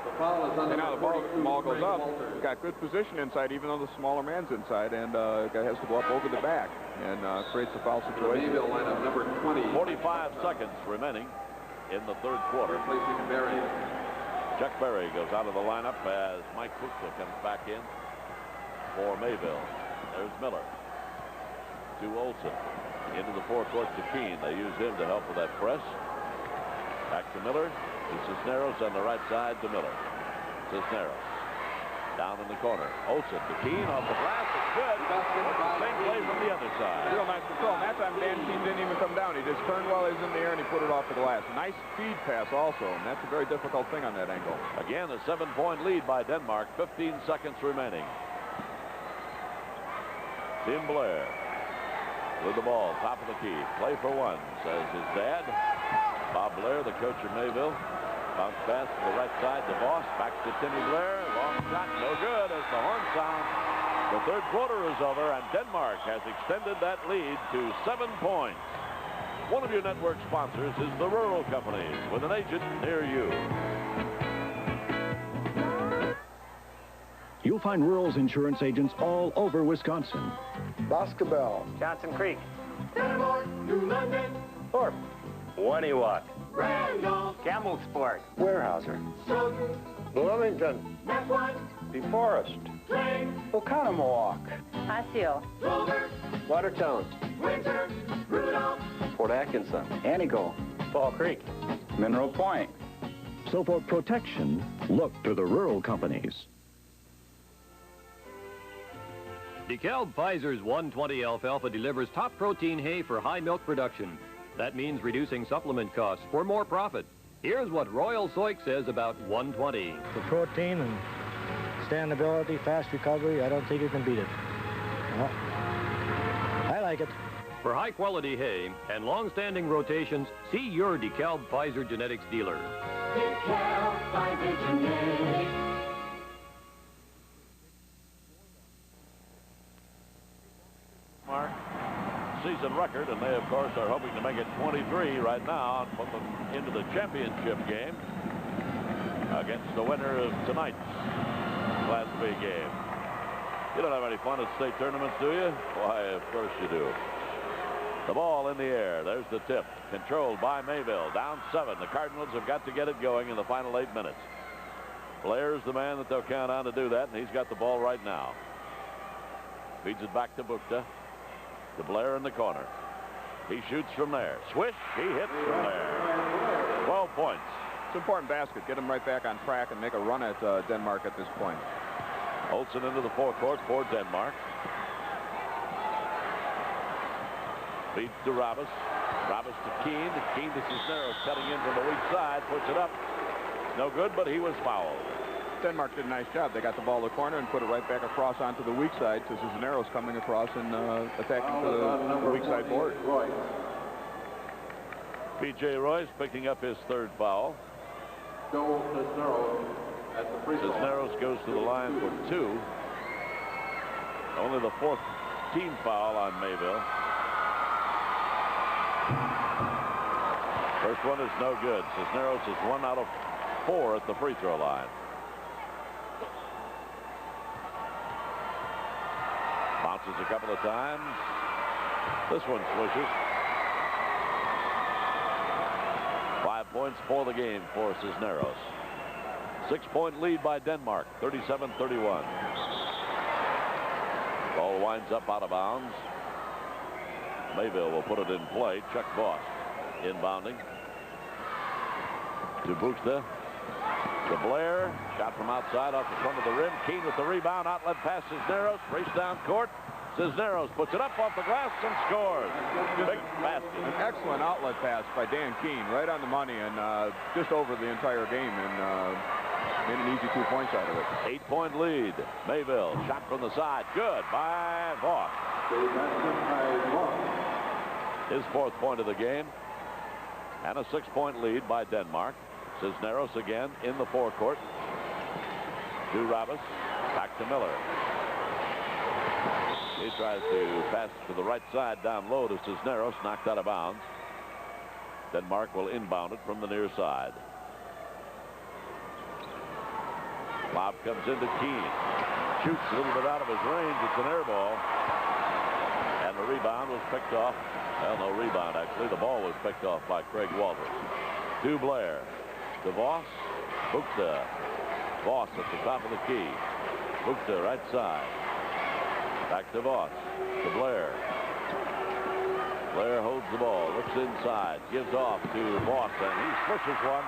And now the ball goes up. Got good position inside, even though the smaller man's inside, and guy has to go up over the back and creates a foul situation. Mayville lineup number 20. 45 seconds remaining in the third quarter. Replacing Berry. Chuck Berry goes out of the lineup as Mike Fuchs comes back in for Mayville. There's Miller to Olson. Into the forecourt to Keene. They use him to help with that press. Back to Miller. To Cisneros on the right side to Miller. Cisneros down in the corner. Olson to Keene off the glass. It's good. Same play from the other side. Real nice control. And that time Dan Keene didn't even come down. He just turned while he was in the air and he put it off the glass. Nice speed pass also, and that's a very difficult thing on that angle. Again, a 7-point lead by Denmark. 15 seconds remaining. Tim Blair with the ball, top of the key. Play for one, says his dad. Bob Blair, the coach of Mayville. Bounce pass to the right side to Voss. Back to Timmy Blair. Long shot, no good as the horn sounds. The third quarter is over, and Denmark has extended that lead to 7 points. One of your network sponsors is the Rural Company, with an agent near you. You'll find Rural's insurance agents all over Wisconsin. Boscobel. Johnson Creek. Dearborn, New London. Thorpe. Waniwak. Randolph. Camel Sport. Weyerhaeuser. Stoughton. Bloomington. Methuen. DeForest. Plain. Oconomowoc. Osceola. Clover. Watertown. Windsor. Rudolph. Port Atkinson. Antigo. Fall Creek. Mineral Point. So for protection, look to the rural companies. DeKalb Pfizer's 120 alfalfa delivers top protein hay for high milk production. That means reducing supplement costs for more profit. Here's what Royal Soik says about 120. The protein and standability, fast recovery, I don't think you can beat it. Well, I like it. For high-quality hay and long-standing rotations, see your DeKalb Pfizer genetics dealer. DeKalb Pfizer Genetics. Mark, season record, and they, of course, are hoping to make it 23 right now and put them into the championship game against the winner of tonight's Class B game. You don't have any fun at state tournaments, do you? Why, of course you do. The ball in the air. There's the tip. Controlled by Mayville. Down 7. The Cardinals have got to get it going in the final 8 minutes. Blair's the man that they'll count on to do that, and he's got the ball right now. Feeds it back to Bukta. To Blair in the corner. He shoots from there. Swish. He hits from there. 12 points. It's an important basket. Get them right back on track and make a run at Denmark at this point. Olsen into the forecourt for Denmark. Feeds to Rabbis. Rabbis to Keene. Keene to Cisneros, cutting in from the weak side. Puts it up. No good, but he was fouled. Denmark did a nice job. They got the ball to the corner and put it right back across onto the weak side to Cisneros coming across and attacking the weak side board. P.J. Royce picking up his third foul. Cisneros goes to the line for 2. Only the 4th team foul on Mayville. First one is no good. Cisneros is 1 out of 4 at the free throw line. Bounces a couple of times. This one swishes. 5 points for the game for Cisneros. 6-point lead by Denmark, 37-31. Ball winds up out of bounds. Mayville will put it in play. Chuck Voss inbounding. To Bukta. To Blair. Shot from outside off the front of the rim. Keene with the rebound. Outlet pass Cisneros. Race down court. Cisneros puts it up off the glass and scores. Big basket. An excellent outlet pass by Dan Keene. Right on the money and just over the entire game and made an easy 2 points out of it. 8-point lead. Mayville. Shot from the side. Good by Voss. his 4th point of the game. And a 6-point lead by Denmark. Cisneros again in the forecourt. To Rabbis. Back to Miller. He tries to pass to the right side down low to Cisneros. Knocked out of bounds. Denmark will inbound it from the near side. Lob comes into Keene. Shoots a little bit out of his range. It's an air ball. And the rebound was picked off. Well, no rebound, actually. The ball was picked off by Craig Walters. To Blair. To Voss. Bukta. Voss at the top of the key. Bukta right side. Back to Voss. To Blair. Blair holds the ball. Looks inside. Gives off to Voss. And he swishes one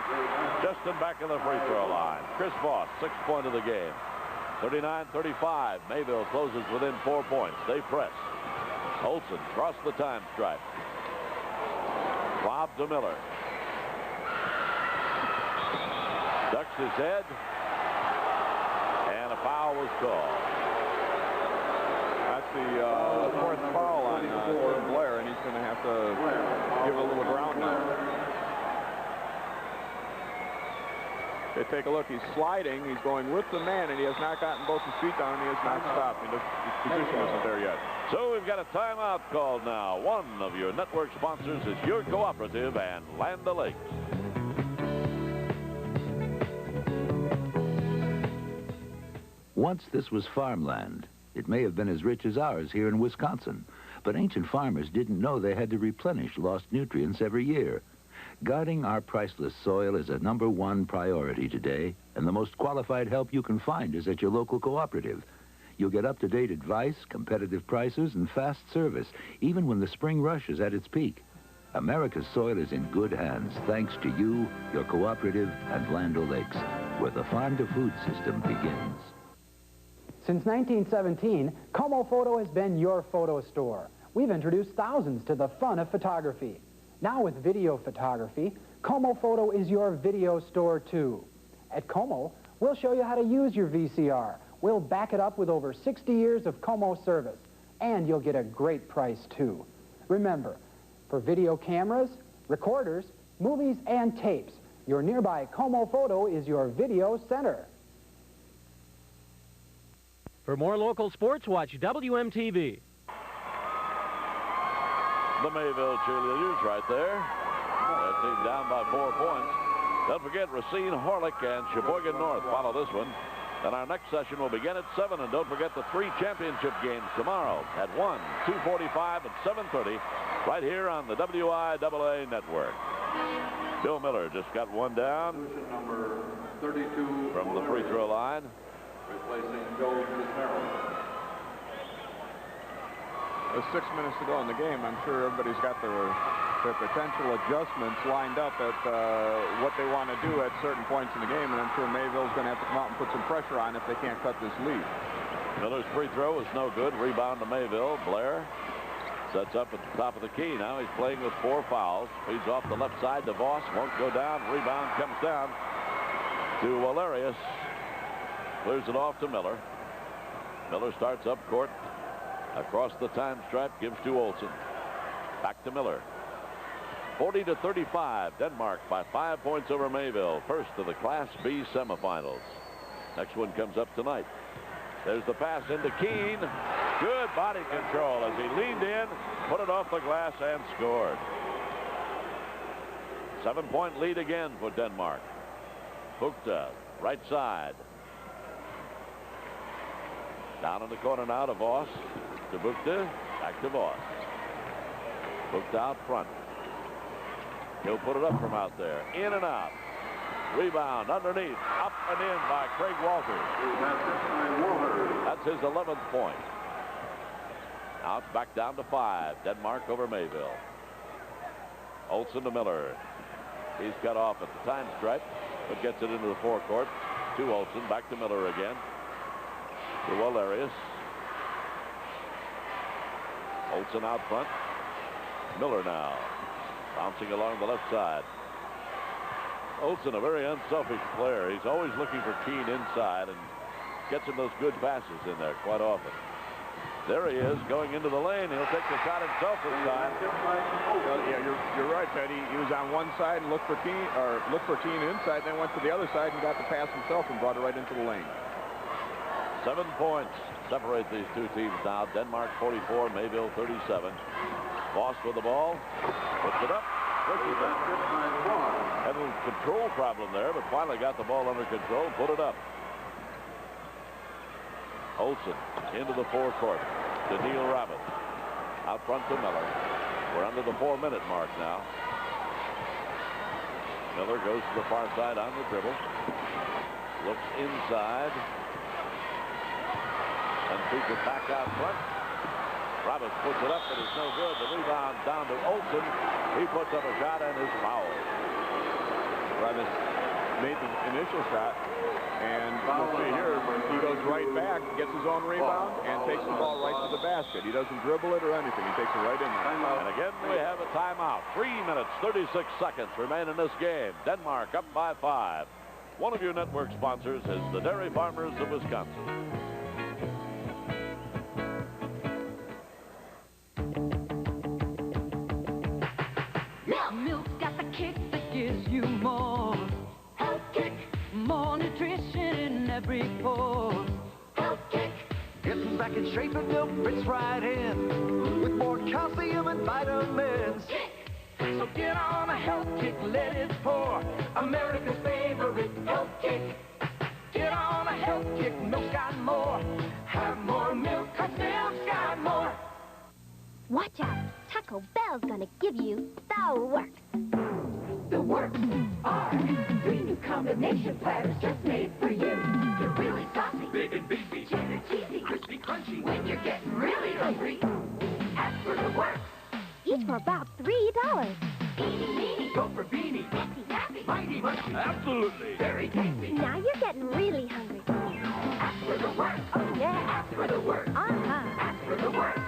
just in back of the free throw line. Chris Voss, 6th point of the game. 39-35. Mayville closes within 4 points. They press. Olsen across the time stripe. Lob to Miller. Ducks his head. And a foul was called. That's the 4th foul on Jordan Blair, and he's going to have to give a little ground now. They take a look. He's sliding. He's going with the man, and he has not gotten both his feet down, and he has not stopped. His position isn't there yet. So we've got a timeout called now. One of your network sponsors is your cooperative and Land O'Lakes. Once this was farmland. It may have been as rich as ours here in Wisconsin, but ancient farmers didn't know they had to replenish lost nutrients every year. Guarding our priceless soil is a #1 priority today, and the most qualified help you can find is at your local cooperative. You'll get up-to-date advice, competitive prices, and fast service, even when the spring rush is at its peak. America's soil is in good hands, thanks to you, your cooperative, and Land O'Lakes, where the farm-to-food system begins. Since 1917, Como Photo has been your photo store. We've introduced thousands to the fun of photography. Now with video photography, Como Photo is your video store too. At Como, we'll show you how to use your VCR. We'll back it up with over 60 years of Como service, and you'll get a great price too. Remember, for video cameras, recorders, movies, and tapes, your nearby Como Photo is your video center. For more local sports, watch WMTV. The Mayville cheerleaders right there. That team down by 4 points. Don't forget Racine, Horlick, and Sheboygan North follow this one. And our next session will begin at 7. And don't forget the 3 championship games tomorrow at 1, 2:45, and 7:30 right here on the WIAA network. Bill Miller just got one down. Number 32 from the free throw line. Replacing Joe Cisneros. There's 6 minutes to go in the game. I'm sure everybody's got their potential adjustments lined up at what they want to do at certain points in the game, and I'm sure Mayville's going to have to come out and put some pressure on if they can't cut this lead. Miller's free throw is no good. Rebound to Mayville. Blair sets up at the top of the key. Now he's playing with 4 fouls. Feeds off the left side to Voss. Won't go down. Rebound comes down to Valerius. Clears it off to Miller. Miller starts up court. Across the time stripe, gives to Olsen. Back to Miller. 40-35, Denmark by 5 points over Mayville. First of the Class B semifinals. Next one comes up tonight. There's the pass into Keene. Good body control as he leaned in, put it off the glass, and scored. 7-point lead again for Denmark. Bukta, right side. Down in the corner now to Voss. To Bukta, back to Voss. Bukta out front. He'll put it up from out there. In and out. Rebound underneath. Up and in by Craig Walters. That's his 11th point. Now it's back down to 5. Denmark over Mayville. Olsen to Miller. He's cut off at the time stripe, but gets it into the forecourt. To Olsen. Back to Miller again. To Valerius. Olsen out front. Miller now. Bouncing along the left side. Olsen, a very unselfish player. He's always looking for Keene inside and gets him those good passes in there quite often. There he is, going into the lane. He'll take the shot himself this time. Yeah, you're right, Betty. He was on one side and looked for Keene inside, then went to the other side and got the pass himself and brought it right into the lane. 7 points separate these two teams now. Denmark 44, Mayville 37. Voss with the ball, puts it up, pushes it. Had a little control problem there, but finally got the ball under control, put it up. Olsen into the forecourt to Neil Robbins. Out front to Miller. We're under the 4-minute mark now. Miller goes to the far side on the dribble. Looks inside. And feeds it back out front. Robbins puts it up, but it's no good. The rebound down to Olsen. He puts up a shot and is fouled. Robbins made the initial shot, and you'll see here, he goes right back, gets his own rebound, and takes the ball right to the basket. He doesn't dribble it or anything. He takes it right in there. And again, we have a timeout. 3 minutes, 36 seconds remain in this game. Denmark up by 5. One of your network sponsors is the Dairy Farmers of Wisconsin. Milk's got the kick that gives you more. Health kick. More nutrition in every pour. Health kick. Getting back in shape and milk fits right in. With more calcium and vitamins. Kick. So get on a health kick, let it pour. America's favorite health kick. Get on a health kick, milk's got more. Have more milk, 'cause milk's got more. Watch out. Taco Bell's gonna give you the works. The works are 3 new combination platters just made for you. They're really saucy, big and beefy, cheddar cheesy, crispy crunchy. When you're getting really hungry, ask for the works. Each for about $3. Eeny, meeny, go for beanie. Tasty, happy, mighty, munchy. Absolutely. Very tasty. Now you're getting really hungry. Ask for the works. Oh, yeah. Ask for the works. Uh-huh. Ask for the works.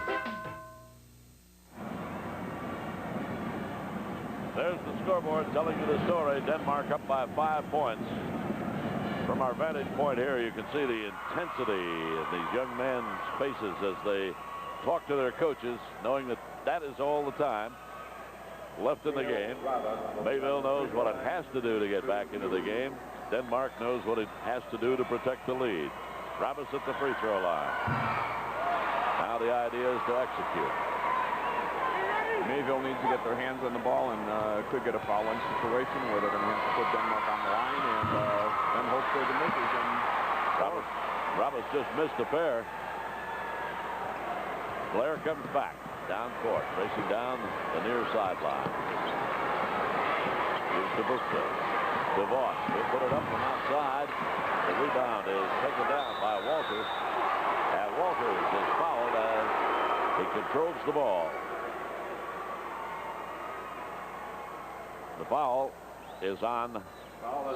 There's the scoreboard telling you the story. Denmark up by 5 points. From our vantage point here, you can see the intensity in these young men's faces as they talk to their coaches, knowing that that is all the time left in the game. Mayville knows what it has to do to get back into the game. Denmark knows what it has to do to protect the lead. Robbins at the free throw line. Now the idea is to execute. Mayville needs to get their hands on the ball and could get a fouling situation where they're going to have to put Denmark on the line and then hope for the misses. And Robbins just missed a pair. Blair comes back down court, racing down the near sideline. Here's to Buchtel. To Voss. He'll put it up from outside. The rebound is taken down by Walters. And Walters is fouled as he controls the ball. The foul is on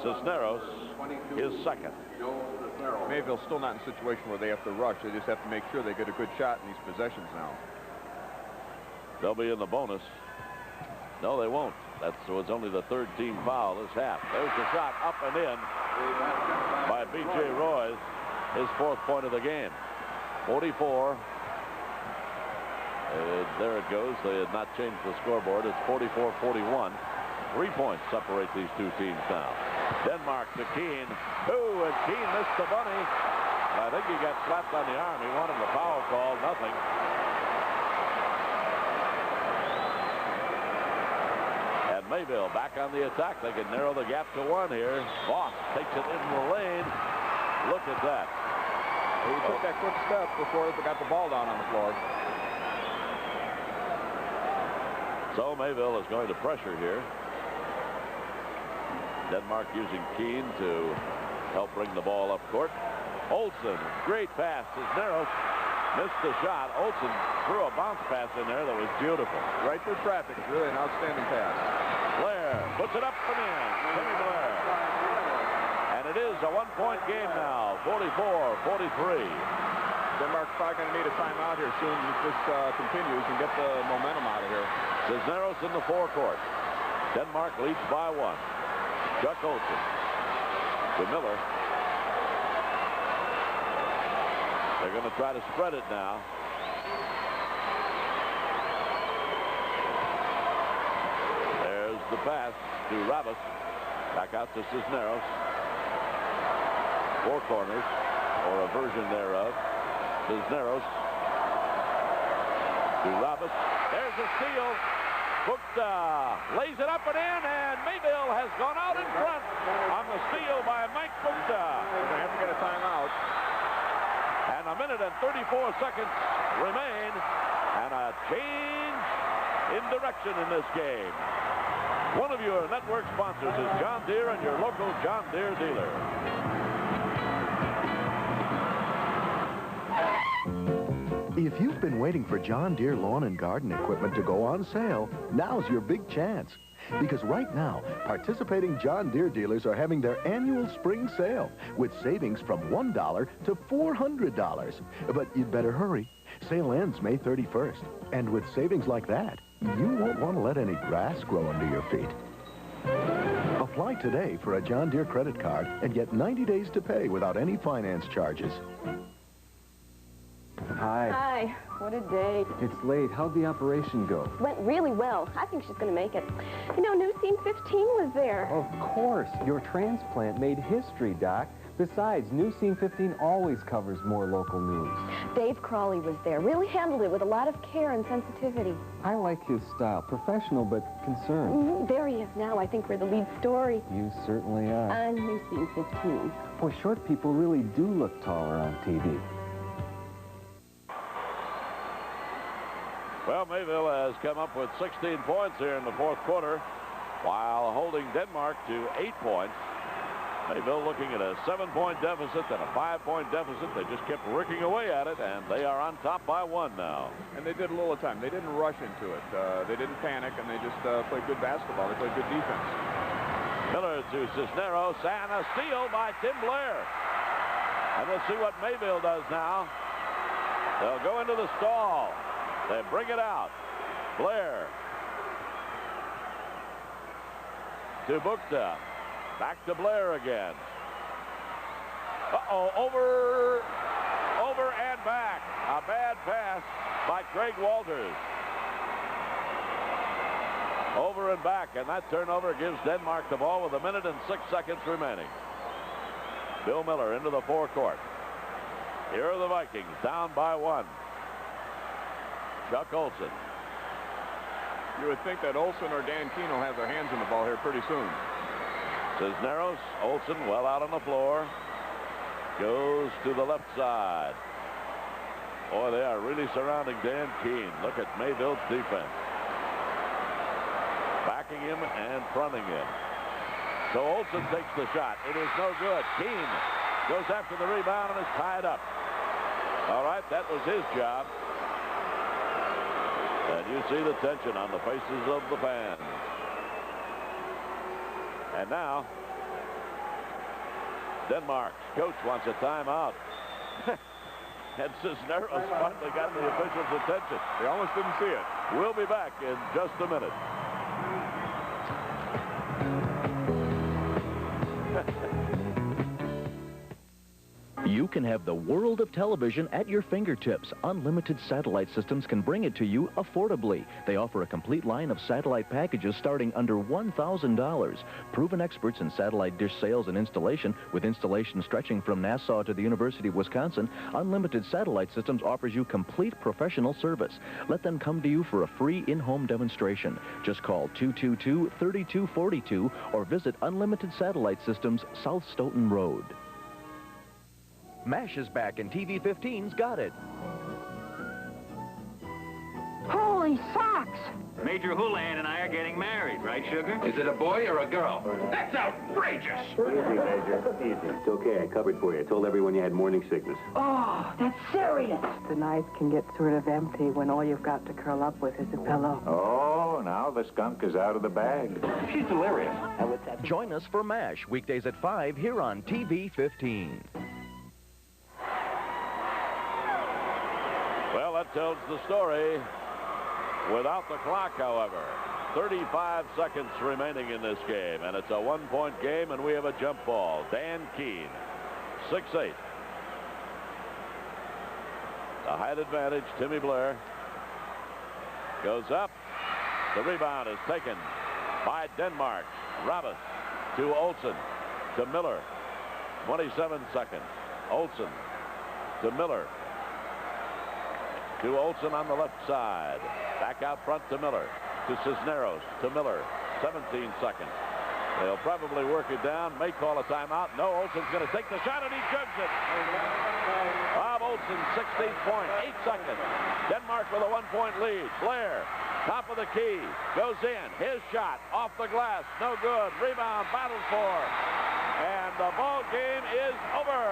Cisneros, his second. Mayville's still not in a situation where they have to rush. They just have to make sure they get a good shot in these possessions now. They'll be in the bonus. No, they won't. That was only the third team foul this half. There's the shot up and in by B.J. Royce, his 4th point of the game. 44. There it goes. They had not changed the scoreboard. It's 44-41. 3 points separate these two teams now. Denmark to Keene. And Keene missed the bunny. I think he got slapped on the arm. He wanted the foul call. Nothing. And Mayville back on the attack. They can narrow the gap to 1 here. Voss takes it into the lane. Look at that. He took that quick step before he got the ball down on the floor. So Mayville is going to pressure here. Denmark using Keene to help bring the ball up court. Olsen, great pass. Cisneros missed the shot. Olsen threw a bounce pass in there that was beautiful. Right through traffic. It's really an outstanding pass. Blair puts it up and in. Timmy Blair. And it is a 1-point game now. 44-43. Denmark's probably going to need a timeout here soon if this continues and get the momentum out of here. Cisneros in the forecourt. Denmark leads by 1. Chuck Olsen to Miller. They're going to try to spread it now. the pass to Rabbit. Back out to Cisneros. Four corners, or a version thereof. Cisneros to Rabbit. There's a steal. Bukta lays it up and in, and Mayville has gone out in front on the steal by Mike Bukta. They have to get a timeout. And a minute and 34 seconds remain, and a change in direction in this game. One of your network sponsors is John Deere and your local John Deere dealer. If you've been waiting for John Deere lawn and garden equipment to go on sale, now's your big chance. Because right now, participating John Deere dealers are having their annual spring sale with savings from $1 to $400. But you'd better hurry. Sale ends May 31st. And with savings like that, you won't want to let any grass grow under your feet. Apply today for a John Deere credit card and get 90 days to pay without any finance charges. Hi. Hi. What a day. It's late. How'd the operation go? Went really well. I think she's going to make it. You know, new scene 15 was there. Of course. Your transplant made history, Doc. Besides, New Scene 15 always covers more local news. Dave Crawley was there. Really handled it with a lot of care and sensitivity. I like his style. Professional, but concerned. There he is now. I think we're the lead story. You certainly are. On New Scene 15. Boy, short people really do look taller on TV. Well, Mayville has come up with 16 points here in the fourth quarter while holding Denmark to 8 points. Mayville looking at a 7-point deficit and a 5-point deficit. They just kept working away at it, and they are on top by 1 now. And they did a little time. They didn't rush into it. They didn't panic, and they just played good basketball. They played good defense. Miller to Cisneros, and a steal by Tim Blair. And let's see what Mayville does now. They'll go into the stall. They bring it out. Blair to Bukta. Back to Blair again. Uh-oh, over and back. A bad pass by Craig Walters. Over and back, and that turnover gives Denmark the ball with 1 minute and 6 seconds remaining. Bill Miller into the forecourt. Here are the Vikings, down by 1. Chuck Olson. You would think that Olson or Dan Keene will have their hands in the ball here pretty soon. Cisneros, Olson well out on the floor. Goes to the left side. Boy, they are really surrounding Dan Keene. Look at Mayville's defense. Backing him and fronting him. So Olson takes the shot. It is no good. Keene goes after the rebound and is tied up. All right, that was his job. And you see the tension on the faces of the fans. And now, Denmark's coach wants a timeout. And Cisneros finally got the officials' attention. They almost didn't see it. We'll be back in just a minute. You can have the world of television at your fingertips. Unlimited Satellite Systems can bring it to you affordably. They offer a complete line of satellite packages starting under $1,000. Proven experts in satellite dish sales and installation, with installation stretching from Nassau to the University of Wisconsin, Unlimited Satellite Systems offers you complete professional service. Let them come to you for a free in-home demonstration. Just call 222-3242 or visit Unlimited Satellite Systems, South Stoughton Road. MASH is back and TV 15's got it. Holy socks! Major Houlihan and I are getting married, right, Sugar? Is it a boy or a girl? That's outrageous! Easy, Major. Easy. It's okay. I covered for you. I told everyone you had morning sickness. Oh, that's serious. The night can get sort of empty when all you've got to curl up with is a pillow. Oh, now the skunk is out of the bag. She's delirious. Join us for MASH, weekdays at 5 here on TV 15. Well, that tells the story. Without the clock, however. 35 seconds remaining in this game, and it's a 1-point game, and we have a jump ball. Dan Keene, 6'8". The height advantage, Timmy Blair. Goes up. The rebound is taken by Denmark. Rabbit to Olsen, to Miller. 27 seconds. Olsen to Miller. To Olsen on the left side. Back out front to Miller. To Cisneros. To Miller. 17 seconds. They'll probably work it down. May call a timeout. No, Olsen's going to take the shot, and he jugs it. Bob Olsen, 16th point. 8 seconds. Denmark with a 1-point lead. Blair, top of the key. Goes in. His shot off the glass. No good. Rebound battled for. And the ball game is over.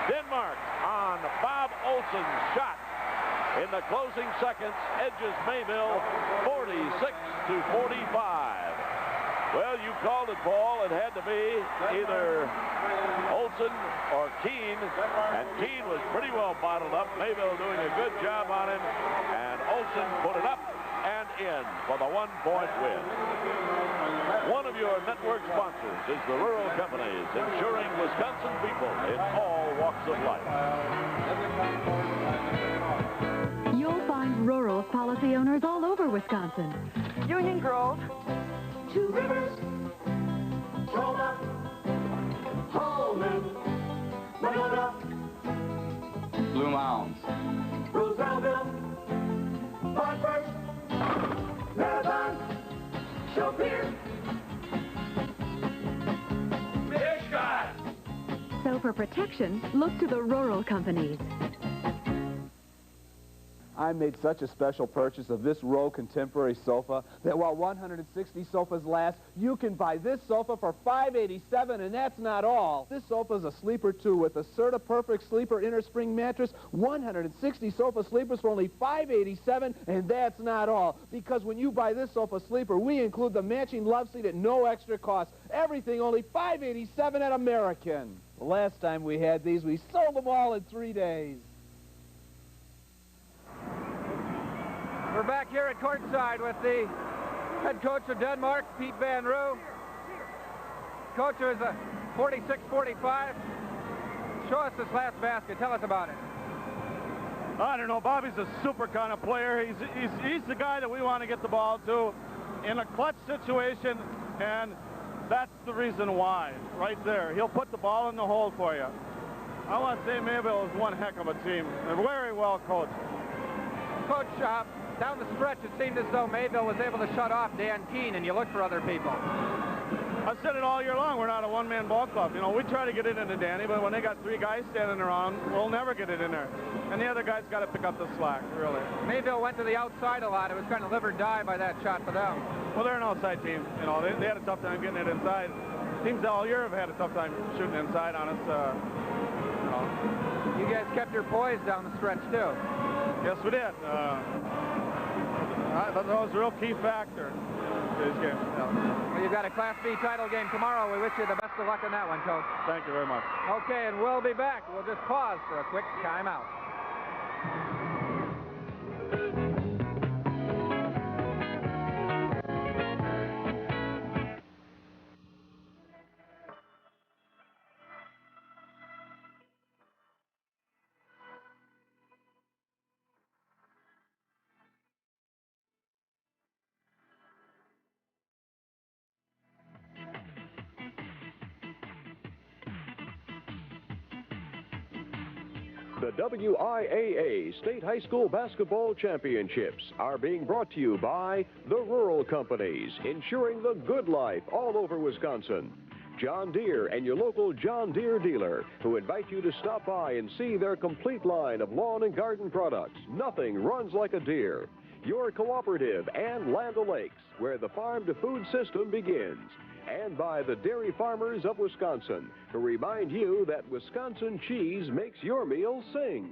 Denmark on Bob Olsen's shot in the closing seconds edges Mayville 46 to 45. Well, you called it, Paul. It had to be either Olsen or Keene, and Keene was pretty well bottled up. Mayville doing a good job on him, and Olsen put it up and in for the 1-point win. One of your network sponsors is the Rural Companies, ensuring Wisconsin people in all walks of life. You'll find rural policy owners all over Wisconsin. Union Grove. Two Rivers, Roma, Holman, Monona, Blue Mounds, Roosevelt, Hartford, Marathon, Showpier, Fishguard. So for protection, look to the rural companies. I made such a special purchase of this Row Contemporary sofa that while 160 sofas last, you can buy this sofa for $587, and that's not all. This sofa is a sleeper too with a Serta Perfect Sleeper inner spring mattress. 160 sofa sleepers for only $587, and that's not all. Because when you buy this sofa sleeper, we include the matching love seat at no extra cost. Everything only $587 at American. The last time we had these, we sold them all in 3 days. We're back here at courtside with the head coach of Denmark, Pete Van Roo. Coach is a 46-45. Show us this last basket. Tell us about it. I don't know. Bobby's a super kind of player. He's the guy that we want to get the ball to in a clutch situation, and that's the reason why, right there. He'll put the ball in the hole for you. I want to say Mayville is one heck of a team. They're very well coached. Coach, down the stretch, it seemed as though Mayville was able to shut off Dan Keene, and you look for other people. I've said it all year long. We're not a one-man ball club. You know, we try to get it into Danny, but when they got 3 guys standing around, we'll never get it in there. And the other guys got to pick up the slack, really. Mayville went to the outside a lot. It was kind of live or die by that shot for them. Well, they're an outside team. You know, they had a tough time getting it inside. Teams all year have had a tough time shooting inside on us. You know. You guys kept your poise down the stretch, too. Yes, we did. That was a real key factor in today's game. Yeah. Well, you've got a Class B title game tomorrow. We wish you the best of luck in that one, Coach. Thank you very much. Okay, and we'll be back. We'll just pause for a quick timeout. The WIAA State High School Basketball Championships are being brought to you by the Rural Companies, ensuring the good life all over Wisconsin. John Deere and your local John Deere dealer, who invite you to stop by and see their complete line of lawn and garden products. Nothing runs like a Deere. Your cooperative and Land O'Lakes, where the farm-to-food system begins. And by the dairy farmers of Wisconsin, to remind you that Wisconsin cheese makes your meals sing.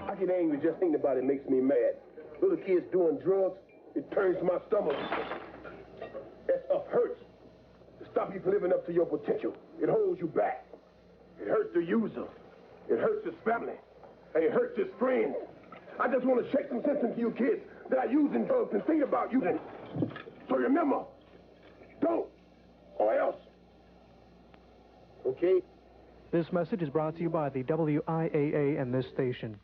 I get angry just thinking about it. Makes me mad. Little kids doing drugs, it turns my stomach. That stuff hurts. It stops you from living up to your potential. It holds you back. It hurts the user. It hurts his family. And it hurts his friends. I just want to shake some sense into you kids that are using drugs and thinking about using it. So remember, don't, or else. Okay? This message is brought to you by the WIAA and this station.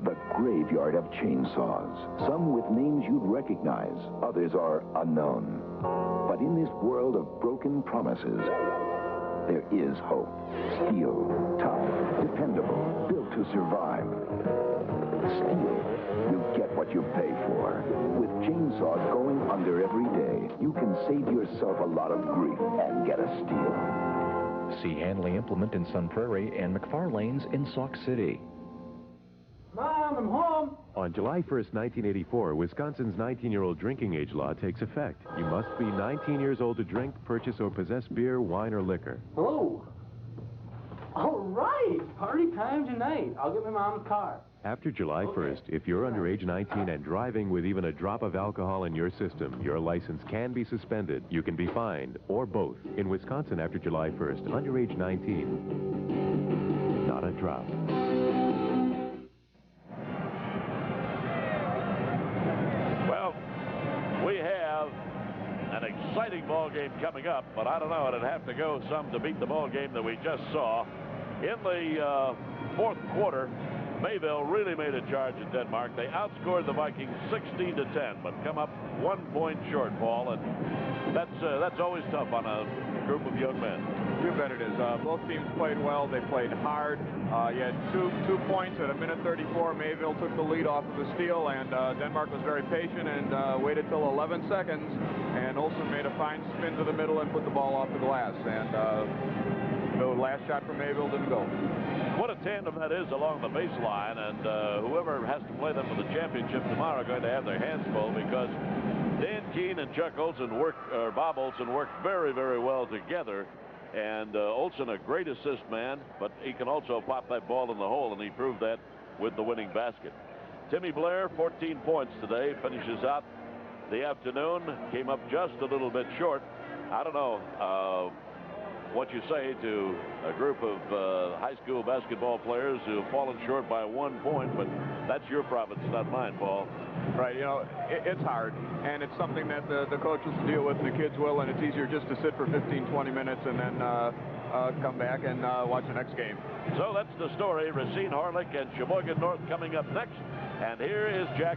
The graveyard of chainsaws. Some with names you'd recognize, others are unknown. But in this world of broken promises, there is hope. Steel, tough, dependable, built to survive. Steel, you get what you pay for. With chainsaws going under every day, you can save yourself a lot of grief and get a Steel. See Hanley Implement in Sun Prairie and McFarlane's in Sauk City. Mom, I'm home. On July 1st, 1984, Wisconsin's 19-year-old drinking age law takes effect. You must be 19 years old to drink, purchase, or possess beer, wine, or liquor. Hello. All right, party time tonight. I'll get my mom's car. After July 1st, if you're under age 19 and driving with even a drop of alcohol in your system, your license can be suspended. You can be fined, or both. In Wisconsin after July 1st, under age 19, not a drop. Well, we have an exciting ball game coming up, but I don't know, it'd have to go some to beat the ball game that we just saw. In the fourth quarter, Mayville really made a charge at Denmark. They outscored the Vikings 16-10, but come up 1 point short, Paul, and that's always tough on a group of young men. You bet it is. Both teams played well. They played hard. You had two points at a minute 34. Mayville took the lead off of a steal, and Denmark was very patient and waited till 11 seconds, and Olsen made a fine spin to the middle and put the ball off the glass, and the last shot from Mayville didn't go. What a tandem that is along the baseline, and whoever has to play them for the championship tomorrow are going to have their hands full, because Dan Keene and Bob Olsen worked very, very well together. And Olsen, a great assist man, but he can also pop that ball in the hole, and he proved that with the winning basket. Timmy Blair, 14 points today, finishes out the afternoon, came up just a little bit short. I don't know what you say to a group of high school basketball players who have fallen short by 1 point, but that's your province, not mine, Paul. Right, you know, it's hard, and it's something that the coaches deal with and the kids will, and it's easier just to sit for 15, 20 minutes and then come back and watch the next game. So that's the story. Racine, Harlech, and Sheboygan North coming up next, and here is Jack